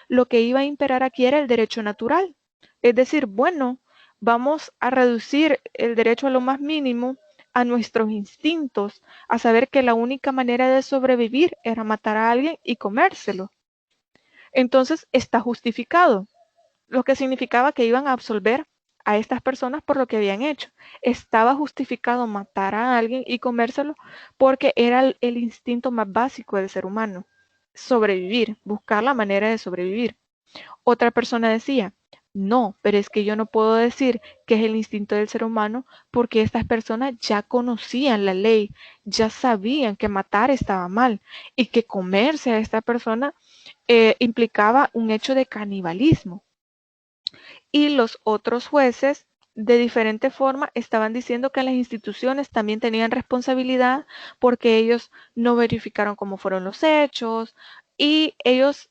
Lo que iba a imperar aquí era el derecho natural. Es decir, bueno, vamos a reducir el derecho a lo más mínimo, a nuestros instintos, a saber que la única manera de sobrevivir era matar a alguien y comérselo. Entonces está justificado, lo que significaba que iban a absolver a estas personas por lo que habían hecho. Estaba justificado matar a alguien y comérselo porque era el instinto más básico del ser humano, sobrevivir, buscar la manera de sobrevivir. Otra persona decía, no, pero es que yo no puedo decir que es el instinto del ser humano porque estas personas ya conocían la ley, ya sabían que matar estaba mal y que comerse a esta persona implicaba un hecho de canibalismo. Y los otros jueces, de diferente forma, estaban diciendo que las instituciones también tenían responsabilidad porque ellos no verificaron cómo fueron los hechos y ellos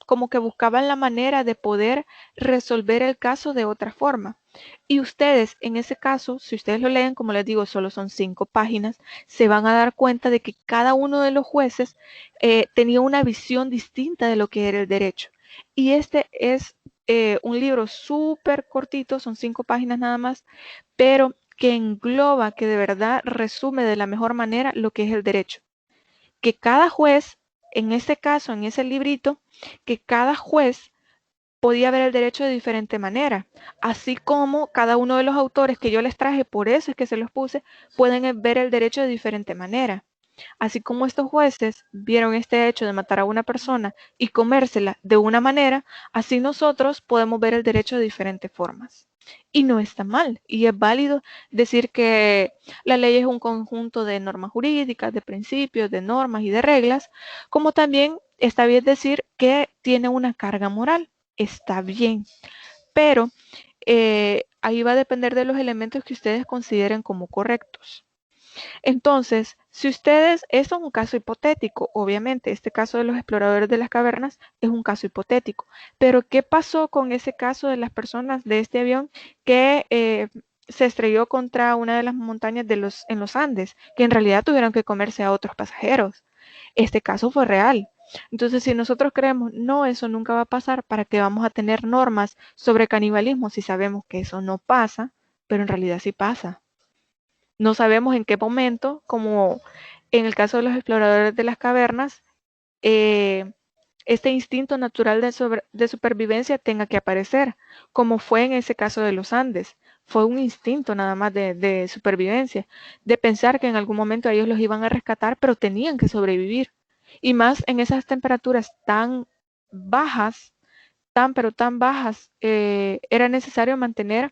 como que buscaban la manera de poder resolver el caso de otra forma. Y ustedes, en ese caso, si ustedes lo leen, como les digo, solo son 5 páginas, se van a dar cuenta de que cada uno de los jueces tenía una visión distinta de lo que era el derecho. Y este es un libro súper cortito, son 5 páginas nada más, pero que engloba, que de verdad resume de la mejor manera lo que es el derecho. Que cada juez, en ese caso, en ese librito, que cada juez podía ver el derecho de diferente manera, así como cada uno de los autores que yo les traje, por eso es que se los puse, pueden ver el derecho de diferente manera. Así como estos jueces vieron este hecho de matar a una persona y comérsela de una manera, así nosotros podemos ver el derecho de diferentes formas. Y no está mal, y es válido decir que la ley es un conjunto de normas jurídicas, de principios, de normas y de reglas, como también está bien decir que tiene una carga moral. Está bien, pero ahí va a depender de los elementos que ustedes consideren como correctos. Entonces, si ustedes, esto es un caso hipotético, obviamente, este caso de los exploradores de las cavernas es un caso hipotético, pero ¿qué pasó con ese caso de las personas de este avión que se estrelló contra una de las montañas en los Andes, que en realidad tuvieron que comerse a otros pasajeros? Este caso fue real. Entonces, si nosotros creemos, no, eso nunca va a pasar, ¿para qué vamos a tener normas sobre canibalismo si sabemos que eso no pasa, pero en realidad sí pasa? No sabemos en qué momento, como en el caso de los exploradores de las cavernas, eh, este instinto natural de supervivencia tenga que aparecer, como fue en ese caso de los Andes. Fue un instinto nada más de supervivencia, de pensar que en algún momento ellos los iban a rescatar, pero tenían que sobrevivir. Y más en esas temperaturas tan bajas, tan pero tan bajas, era necesario mantener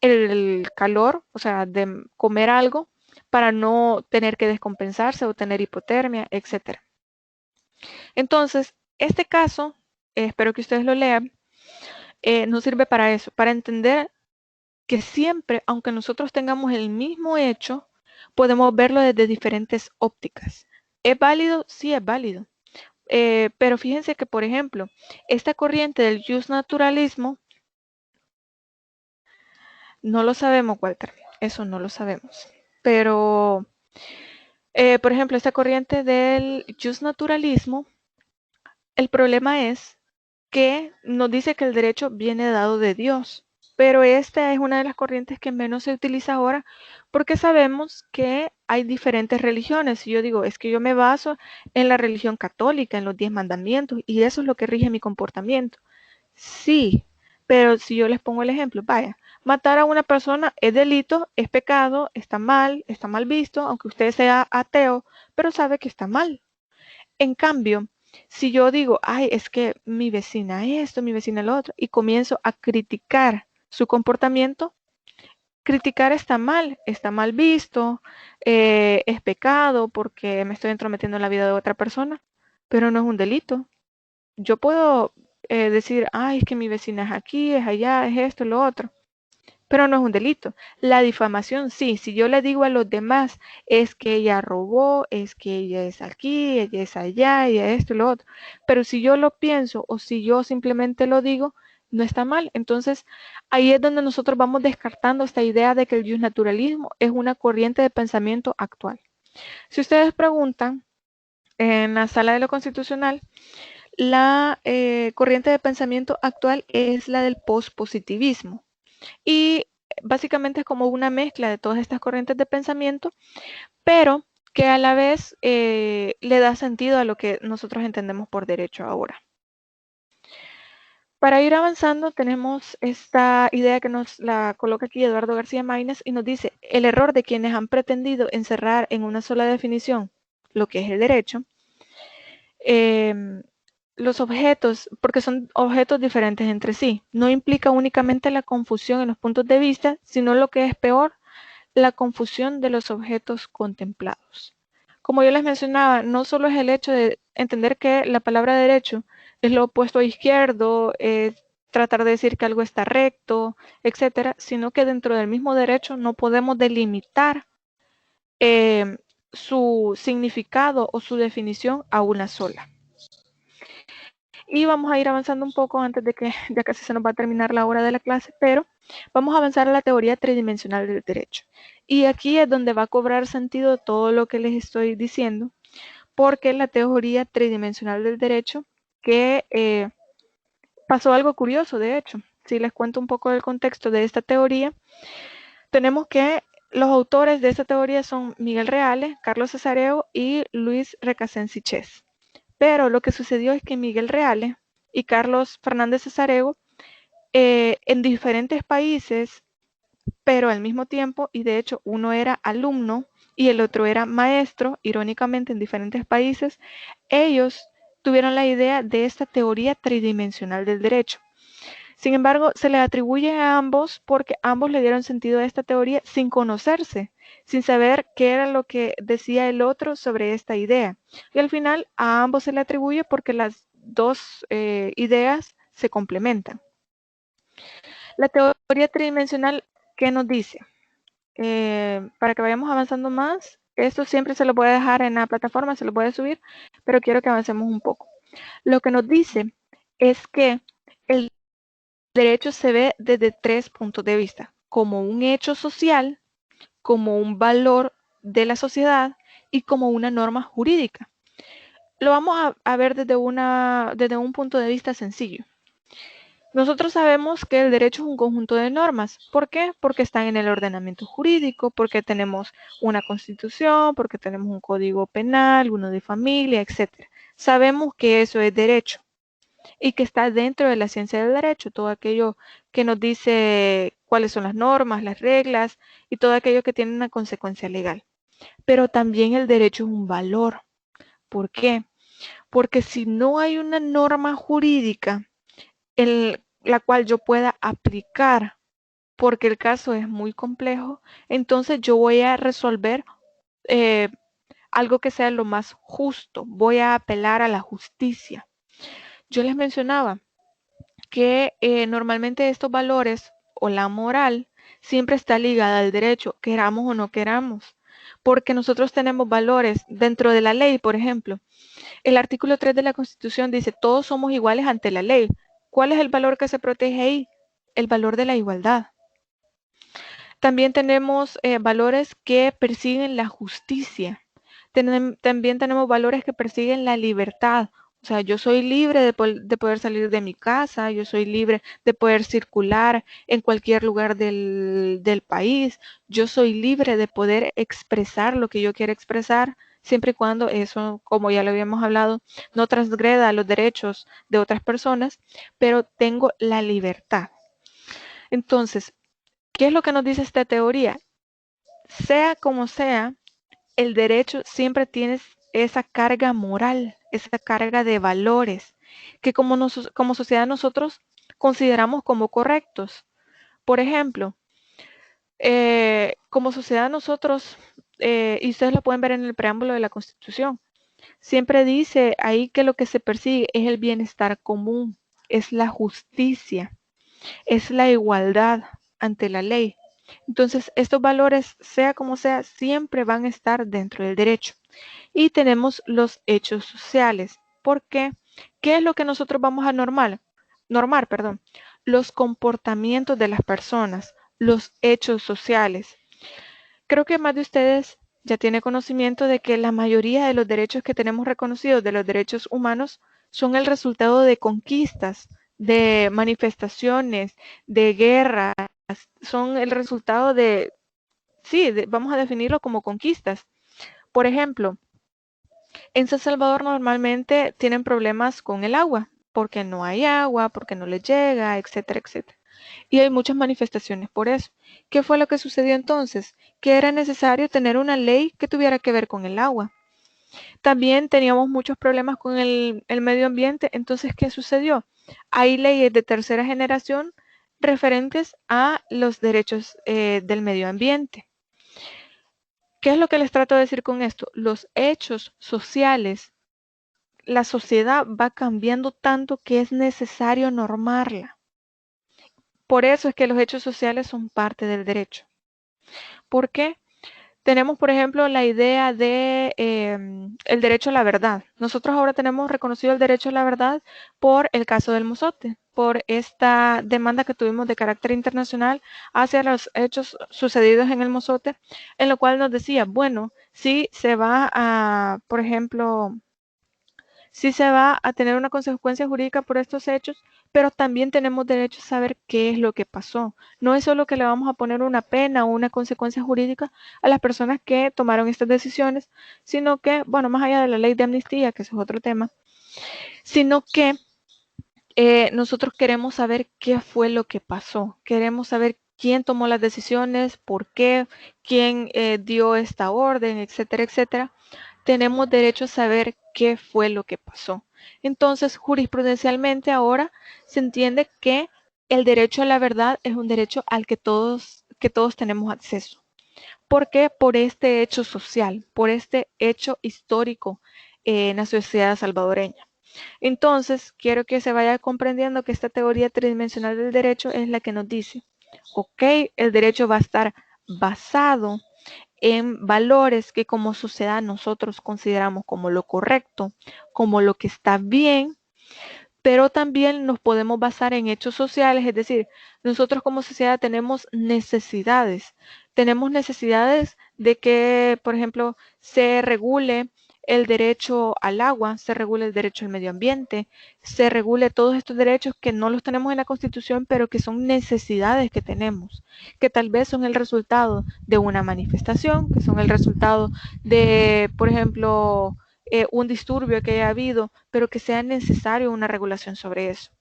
el calor, o sea, de comer algo para no tener que descompensarse o tener hipotermia, etcétera. Entonces, este caso, espero que ustedes lo lean, nos sirve para eso, para entender que siempre, aunque nosotros tengamos el mismo hecho, podemos verlo desde diferentes ópticas. ¿Es válido? Sí, es válido. Pero fíjense que, por ejemplo, esta corriente del justnaturalismo, no lo sabemos, Walter, eso no lo sabemos. Pero, por ejemplo, esta corriente del justnaturalismo, el problema es que nos dice que el derecho viene dado de Dios, pero esta es una de las corrientes que menos se utiliza ahora porque sabemos que hay diferentes religiones. Y yo digo, es que yo me baso en la religión católica, en los 10 mandamientos, y eso es lo que rige mi comportamiento. Sí, pero si yo les pongo el ejemplo, vaya, matar a una persona es delito, es pecado, está mal visto, aunque usted sea ateo, pero sabe que está mal. En cambio, si yo digo, ay, es que mi vecina esto, mi vecina lo otro, y comienzo a criticar su comportamiento, criticar está mal visto, es pecado porque me estoy entrometiendo en la vida de otra persona, pero no es un delito. Yo puedo decir, ay, es que mi vecina es aquí, es allá, es esto, lo otro, pero no es un delito. La difamación sí, si yo le digo a los demás, es que ella robó, es que ella es aquí, ella es allá, ella esto y lo otro, pero si yo lo pienso o si yo simplemente lo digo, no está mal. Entonces, ahí es donde nosotros vamos descartando esta idea de que el justnaturalismo es una corriente de pensamiento actual. Si ustedes preguntan en la sala de lo constitucional, la corriente de pensamiento actual es la del pospositivismo. Y básicamente es como una mezcla de todas estas corrientes de pensamiento, pero que a la vez le da sentido a lo que nosotros entendemos por derecho ahora. Para ir avanzando, tenemos esta idea que nos la coloca aquí Eduardo García Maínez y nos dice, el error de quienes han pretendido encerrar en una sola definición lo que es el derecho, los objetos, porque son objetos diferentes entre sí, no implica únicamente la confusión en los puntos de vista, sino lo que es peor, la confusión de los objetos contemplados. Como yo les mencionaba, no solo es el hecho de entender que la palabra derecho es lo opuesto a izquierdo, tratar de decir que algo está recto, etcétera, sino que dentro del mismo derecho no podemos delimitar su significado o su definición a una sola. Y vamos a ir avanzando un poco antes de que ya casi se nos va a terminar la hora de la clase, pero vamos a avanzar a la teoría tridimensional del derecho. Y aquí es donde va a cobrar sentido todo lo que les estoy diciendo, porque la teoría tridimensional del derecho, que pasó algo curioso, de hecho. Si les cuento un poco del contexto de esta teoría, tenemos que los autores de esta teoría son Miguel Reale, Carlos Cesareo y Luis Recasens-Siches. Pero lo que sucedió es que Miguel Reale y Carlos Fernández Cesareo en diferentes países, pero al mismo tiempo, y de hecho uno era alumno y el otro era maestro, irónicamente en diferentes países, ellos tuvieron la idea de esta teoría tridimensional del derecho. Sin embargo, se le atribuye a ambos porque ambos le dieron sentido a esta teoría sin conocerse, sin saber qué era lo que decía el otro sobre esta idea. Y al final a ambos se le atribuye porque las dos ideas se complementan. La teoría tridimensional, ¿qué nos dice? Para que vayamos avanzando más, esto siempre se lo voy a dejar en la plataforma, se lo voy a subir, pero quiero que avancemos un poco. Lo que nos dice es que el derecho se ve desde 3 puntos de vista, como un hecho social, como un valor de la sociedad y como una norma jurídica. Lo vamos a ver desde un punto de vista sencillo. Nosotros sabemos que el derecho es un conjunto de normas. ¿Por qué? Porque están en el ordenamiento jurídico, porque tenemos una constitución, porque tenemos un código penal, uno de familia, etc. Sabemos que eso es derecho y que está dentro de la ciencia del derecho, todo aquello que nos dice cuáles son las normas, las reglas y todo aquello que tiene una consecuencia legal. Pero también el derecho es un valor. ¿Por qué? Porque si no hay una norma jurídica en la cual yo pueda aplicar, porque el caso es muy complejo, entonces yo voy a resolver algo que sea lo más justo, voy a apelar a la justicia. Yo les mencionaba que normalmente estos valores o la moral siempre está ligada al derecho, queramos o no queramos, porque nosotros tenemos valores dentro de la ley, por ejemplo. El artículo 3 de la Constitución dice, todos somos iguales ante la ley. ¿Cuál es el valor que se protege ahí? El valor de la igualdad. También tenemos valores que persiguen la justicia. También tenemos valores que persiguen la libertad. O sea, yo soy libre de poder salir de mi casa, yo soy libre de poder circular en cualquier lugar del país, yo soy libre de poder expresar lo que yo quiera expresar, siempre y cuando eso, como ya lo habíamos hablado, no transgreda los derechos de otras personas, pero tengo la libertad. Entonces, ¿qué es lo que nos dice esta teoría? Sea como sea, el derecho siempre tiene esa carga moral, esa carga de valores que como sociedad nosotros consideramos como correctos. Por ejemplo, como sociedad nosotros, y ustedes lo pueden ver en el preámbulo de la Constitución, siempre dice ahí que lo que se persigue es el bienestar común, es la justicia, es la igualdad ante la ley. Entonces, estos valores, sea como sea, siempre van a estar dentro del derecho. Y tenemos los hechos sociales. ¿Por qué? ¿Qué es lo que nosotros vamos a normar? Los comportamientos de las personas, los hechos sociales. Creo que más de ustedes ya tiene conocimiento de que la mayoría de los derechos que tenemos reconocidos de los derechos humanos son el resultado de conquistas, de manifestaciones, de guerras, son el resultado de, sí, vamos a definirlo como conquistas. Por ejemplo, en San Salvador normalmente tienen problemas con el agua, porque no hay agua, porque no les llega, etcétera, etcétera. Y hay muchas manifestaciones por eso. ¿Qué fue lo que sucedió entonces? Que era necesario tener una ley que tuviera que ver con el agua. También teníamos muchos problemas con el medio ambiente. Entonces, ¿qué sucedió? Hay leyes de tercera generación referentes a los derechos del medio ambiente. ¿Qué es lo que les trato de decir con esto? Los hechos sociales, la sociedad va cambiando tanto que es necesario normarla. Por eso es que los hechos sociales son parte del derecho. ¿Por qué? Tenemos, por ejemplo, la idea de el derecho a la verdad. Nosotros ahora tenemos reconocido el derecho a la verdad por el caso del Mozote, por esta demanda que tuvimos de carácter internacional hacia los hechos sucedidos en el Mozote, en lo cual nos decía, bueno, si se va a, por ejemplo, sí se va a tener una consecuencia jurídica por estos hechos, pero también tenemos derecho a saber qué es lo que pasó. No es solo que le vamos a poner una pena o una consecuencia jurídica a las personas que tomaron estas decisiones, sino que, bueno, más allá de la ley de amnistía, que ese es otro tema, sino que nosotros queremos saber qué fue lo que pasó, queremos saber quién tomó las decisiones, por qué, quién dio esta orden, etcétera, etcétera. Tenemos derecho a saber qué fue lo que pasó. Entonces, jurisprudencialmente ahora se entiende que el derecho a la verdad es un derecho al que todos tenemos acceso. ¿Por qué? Por este hecho social, por este hecho histórico en la sociedad salvadoreña. Entonces, quiero que se vaya comprendiendo que esta teoría tridimensional del derecho es la que nos dice, ok, el derecho va a estar basado en valores que como sociedad nosotros consideramos como lo correcto, como lo que está bien, pero también nos podemos basar en hechos sociales, es decir, nosotros como sociedad tenemos necesidades de que, por ejemplo, se regule el derecho al agua, se regule el derecho al medio ambiente, se regule todos estos derechos que no los tenemos en la Constitución, pero que son necesidades que tenemos, que tal vez son el resultado de una manifestación, que son el resultado de, por ejemplo, un disturbio que haya habido, pero que sea necesario una regulación sobre eso.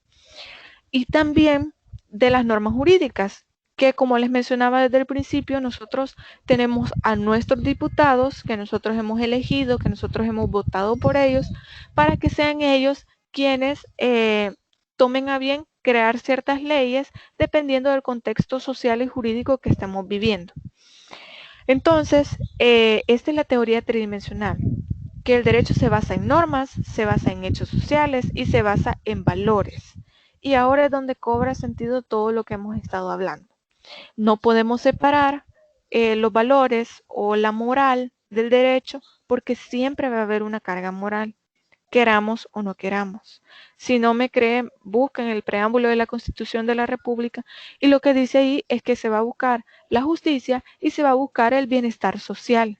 Y también de las normas jurídicas, que como les mencionaba desde el principio, nosotros tenemos a nuestros diputados que nosotros hemos elegido, que nosotros hemos votado por ellos, para que sean ellos quienes tomen a bien crear ciertas leyes dependiendo del contexto social y jurídico que estamos viviendo. Entonces, esta es la teoría tridimensional, que el derecho se basa en normas, se basa en hechos sociales y se basa en valores. Y ahora es donde cobra sentido todo lo que hemos estado hablando. No podemos separar los valores o la moral del derecho porque siempre va a haber una carga moral, queramos o no queramos. Si no me creen, busquen el preámbulo de la Constitución de la República y lo que dice ahí es que se va a buscar la justicia y se va a buscar el bienestar social.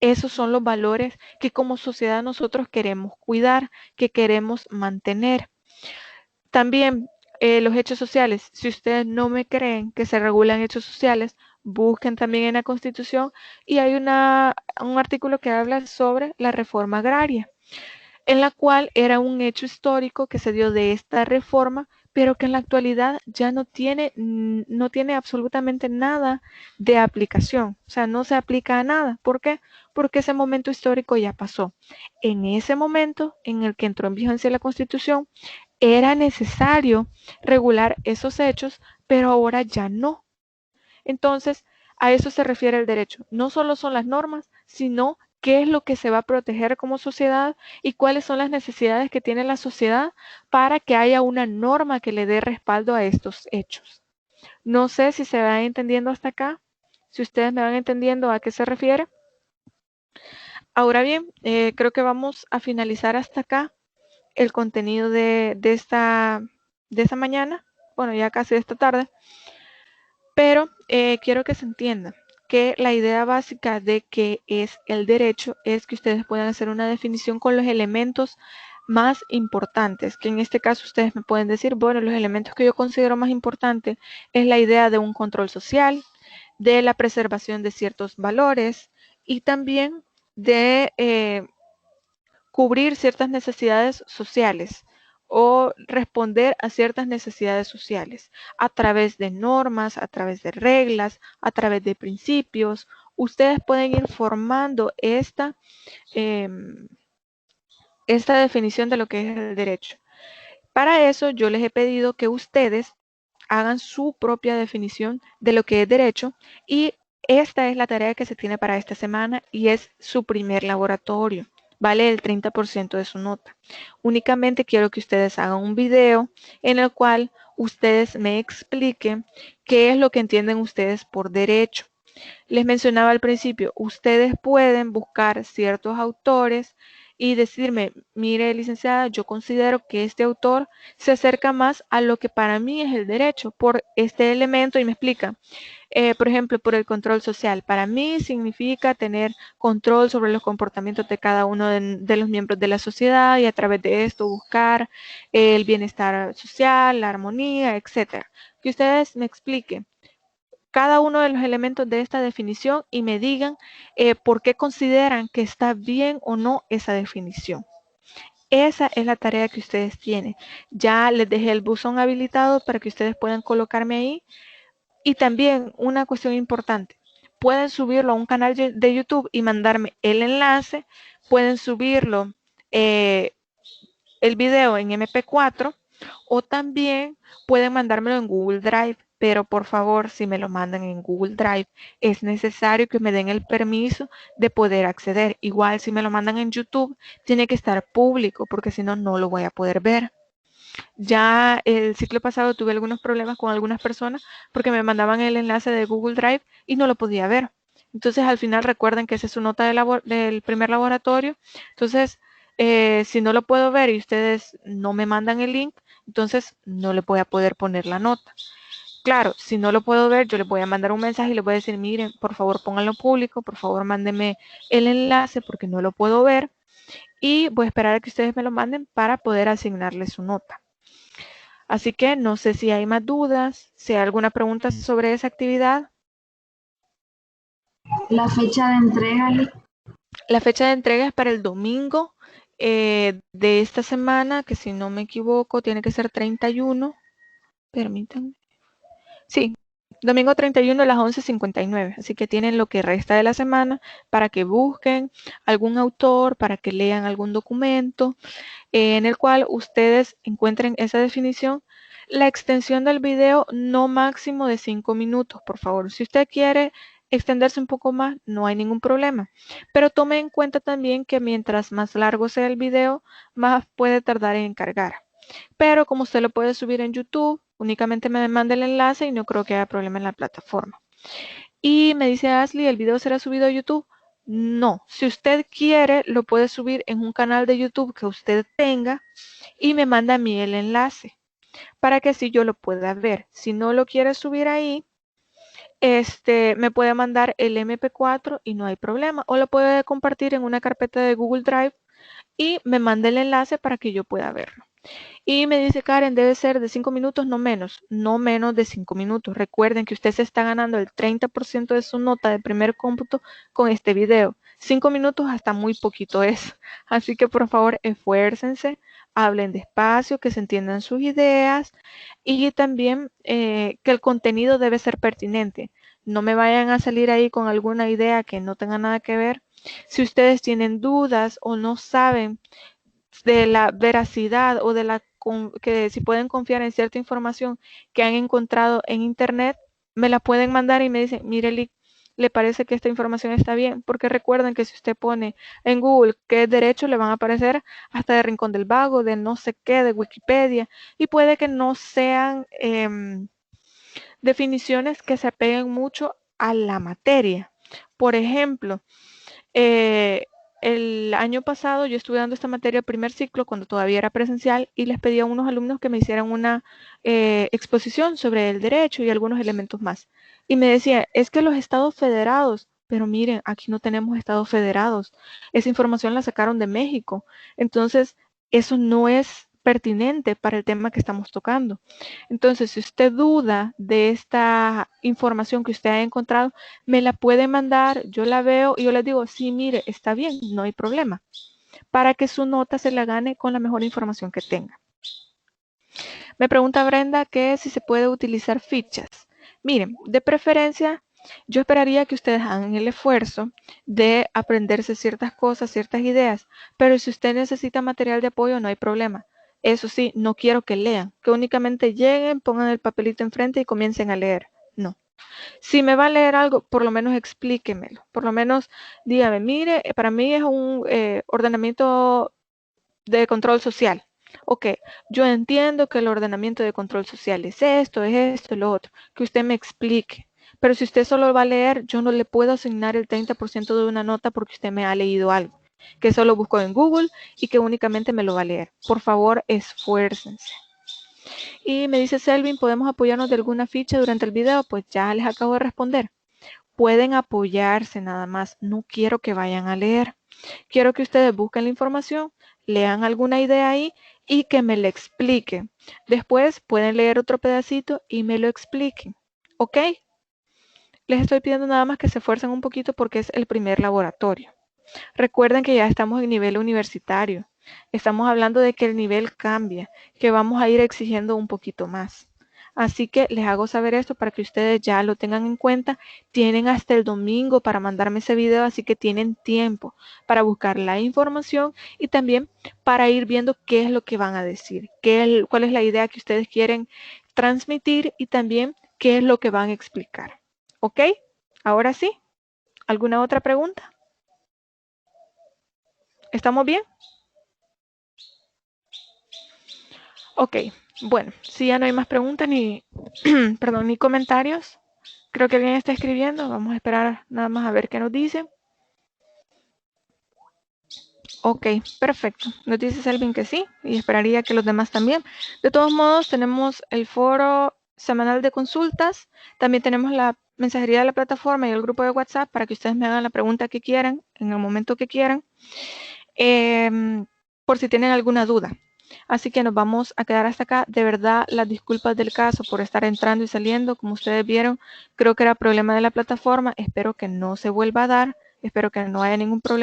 Esos son los valores que como sociedad nosotros queremos cuidar, que queremos mantener. También los hechos sociales. Si ustedes no me creen que se regulan hechos sociales, busquen también en la Constitución y hay un artículo que habla sobre la reforma agraria, en la cual era un hecho histórico que se dio de esta reforma, pero que en la actualidad ya no tiene absolutamente nada de aplicación. O sea, no se aplica a nada. ¿Por qué? Porque ese momento histórico ya pasó. En ese momento en el que entró en vigencia la Constitución, era necesario regular esos hechos, pero ahora ya no. Entonces, a eso se refiere el derecho. No solo son las normas, sino qué es lo que se va a proteger como sociedad y cuáles son las necesidades que tiene la sociedad para que haya una norma que le dé respaldo a estos hechos. No sé si se va entendiendo hasta acá, si ustedes me van entendiendo a qué se refiere. Ahora bien, creo que vamos a finalizar hasta acá el contenido de esta mañana, bueno, ya casi de esta tarde, pero quiero que se entienda que la idea básica de qué es el derecho es que ustedes puedan hacer una definición con los elementos más importantes, que en este caso ustedes me pueden decir, bueno, los elementos que yo considero más importantes es la idea de un control social, de la preservación de ciertos valores y también de cubrir ciertas necesidades sociales o responder a ciertas necesidades sociales a través de normas, a través de reglas, a través de principios. Ustedes pueden ir formando esta definición de lo que es el derecho. Para eso yo les he pedido que ustedes hagan su propia definición de lo que es derecho y esta es la tarea que se tiene para esta semana y es su primer laboratorio. Vale el 30% de su nota. Únicamente quiero que ustedes hagan un video en el cual ustedes me expliquen qué es lo que entienden ustedes por derecho. Les mencionaba al principio, ustedes pueden buscar ciertos autores y decirme, mire, licenciada, yo considero que este autor se acerca más a lo que para mí es el derecho por este elemento y me explica. Por ejemplo, por el control social. Para mí significa tener control sobre los comportamientos de cada uno de los miembros de la sociedad y a través de esto buscar el bienestar social, la armonía, etcétera. Que ustedes me expliquen cada uno de los elementos de esta definición y me digan por qué consideran que está bien o no esa definición. Esa es la tarea que ustedes tienen. Ya les dejé el buzón habilitado para que ustedes puedan colocarme ahí. Y también una cuestión importante, pueden subirlo a un canal de YouTube y mandarme el enlace, pueden subirlo el video en MP4 o también pueden mandármelo en Google Drive, pero por favor, si me lo mandan en Google Drive, es necesario que me den el permiso de poder acceder. Igual si me lo mandan en YouTube, tiene que estar público porque si no, no lo voy a poder ver. Ya el ciclo pasado tuve algunos problemas con algunas personas porque me mandaban el enlace de Google Drive y no lo podía ver. Entonces al final recuerden que esa es su nota del primer laboratorio. Entonces si no lo puedo ver y ustedes no me mandan el link, entonces no le voy a poder poner la nota. Claro, si no lo puedo ver, yo les voy a mandar un mensaje y les voy a decir, miren, por favor pónganlo público, por favor mándenme el enlace porque no lo puedo ver y voy a esperar a que ustedes me lo manden para poder asignarles su nota. Así que no sé si hay más dudas, si hay alguna pregunta sobre esa actividad. La fecha de entrega. La fecha de entrega es para el domingo de esta semana, que si no me equivoco tiene que ser 31. Permítanme. Sí, domingo 31 a las 11:59. Así que tienen lo que resta de la semana para que busquen algún autor, para que lean algún documento en el cual ustedes encuentren esa definición. La extensión del video no máximo de 5 minutos, por favor. Si usted quiere extenderse un poco más, no hay ningún problema. Pero tome en cuenta también que mientras más largo sea el video, más puede tardar en cargar. Pero como usted lo puede subir en YouTube, únicamente me manda el enlace y no creo que haya problema en la plataforma. Y me dice Ashley, ¿el video será subido a YouTube? No, si usted quiere, lo puede subir en un canal de YouTube que usted tenga y me manda a mí el enlace para que así yo lo pueda ver. Si no lo quiere subir ahí, me puede mandar el MP4 y no hay problema. O lo puede compartir en una carpeta de Google Drive y me manda el enlace para que yo pueda verlo. Y me dice Karen, debe ser de 5 minutos, no menos de 5 minutos. Recuerden que usted se está ganando el 30% de su nota de primer cómputo con este video. 5 minutos hasta muy poquito es. Así que por favor esfuércense, hablen despacio, que se entiendan sus ideas y también que el contenido debe ser pertinente. No me vayan a salir ahí con alguna idea que no tenga nada que ver. Si ustedes tienen dudas o no saben de la veracidad o de que si pueden confiar en cierta información que han encontrado en internet, me la pueden mandar y me dicen, mire, ¿le parece que esta información está bien? Porque recuerden que si usted pone en Google qué es derecho, le van a aparecer hasta de Rincón del Vago, de no sé qué, de Wikipedia, y puede que no sean definiciones que se apeguen mucho a la materia. Por ejemplo, el año pasado yo estuve dando esta materia primer ciclo cuando todavía era presencial y les pedí a unos alumnos que me hicieran una exposición sobre el derecho y algunos elementos más. Y me decía, es que los estados federados, pero miren, aquí no tenemos estados federados. Esa información la sacaron de México. Entonces, eso no es pertinente para el tema que estamos tocando. Entonces, si usted duda de esta información que usted ha encontrado, me la puede mandar, yo la veo y yo le digo, sí, mire, está bien, no hay problema, para que su nota se la gane con la mejor información que tenga. Me pregunta Brenda que si se puede utilizar fichas. Miren, de preferencia, yo esperaría que ustedes hagan el esfuerzo de aprenderse ciertas cosas, ciertas ideas, pero si usted necesita material de apoyo, no hay problema. Eso sí, no quiero que lean, que únicamente lleguen, pongan el papelito enfrente y comiencen a leer. No. Si me va a leer algo, por lo menos explíquemelo. Por lo menos dígame, mire, para mí es un ordenamiento de control social. Ok, yo entiendo que el ordenamiento de control social es esto, lo otro. Que usted me explique. Pero si usted solo va a leer, yo no le puedo asignar el 30% de una nota porque usted me ha leído algo. Que solo busco en Google y que únicamente me lo va a leer. Por favor, esfuércense. Y me dice Selvin, ¿podemos apoyarnos de alguna ficha durante el video? Pues ya les acabo de responder. Pueden apoyarse nada más. No quiero que vayan a leer. Quiero que ustedes busquen la información, lean alguna idea ahí y que me la expliquen. Después pueden leer otro pedacito y me lo expliquen. ¿Ok? Les estoy pidiendo nada más que se esfuercen un poquito porque es el primer laboratorio. Recuerden que ya estamos en nivel universitario. Estamos hablando de que el nivel cambia, que vamos a ir exigiendo un poquito más. Así que les hago saber esto para que ustedes ya lo tengan en cuenta. Tienen hasta el domingo para mandarme ese video, así que tienen tiempo para buscar la información y también para ir viendo qué es lo que van a decir, cuál es la idea que ustedes quieren transmitir y también qué es lo que van a explicar. ¿Ok? Ahora sí, ¿alguna otra pregunta? ¿Estamos bien? Ok, bueno, si ya no hay más preguntas ni, perdón, ni comentarios, creo que alguien está escribiendo. Vamos a esperar nada más a ver qué nos dice. Ok, perfecto. Nos dice Selvin que sí y esperaría que los demás también. De todos modos, tenemos el foro semanal de consultas. También tenemos la mensajería de la plataforma y el grupo de WhatsApp para que ustedes me hagan la pregunta que quieran en el momento que quieran. Por si tienen alguna duda. Así que nos vamos a quedar hasta acá. De verdad, las disculpas del caso por estar entrando y saliendo. Como ustedes vieron, creo que era problema de la plataforma. Espero que no se vuelva a dar. Espero que no haya ningún problema.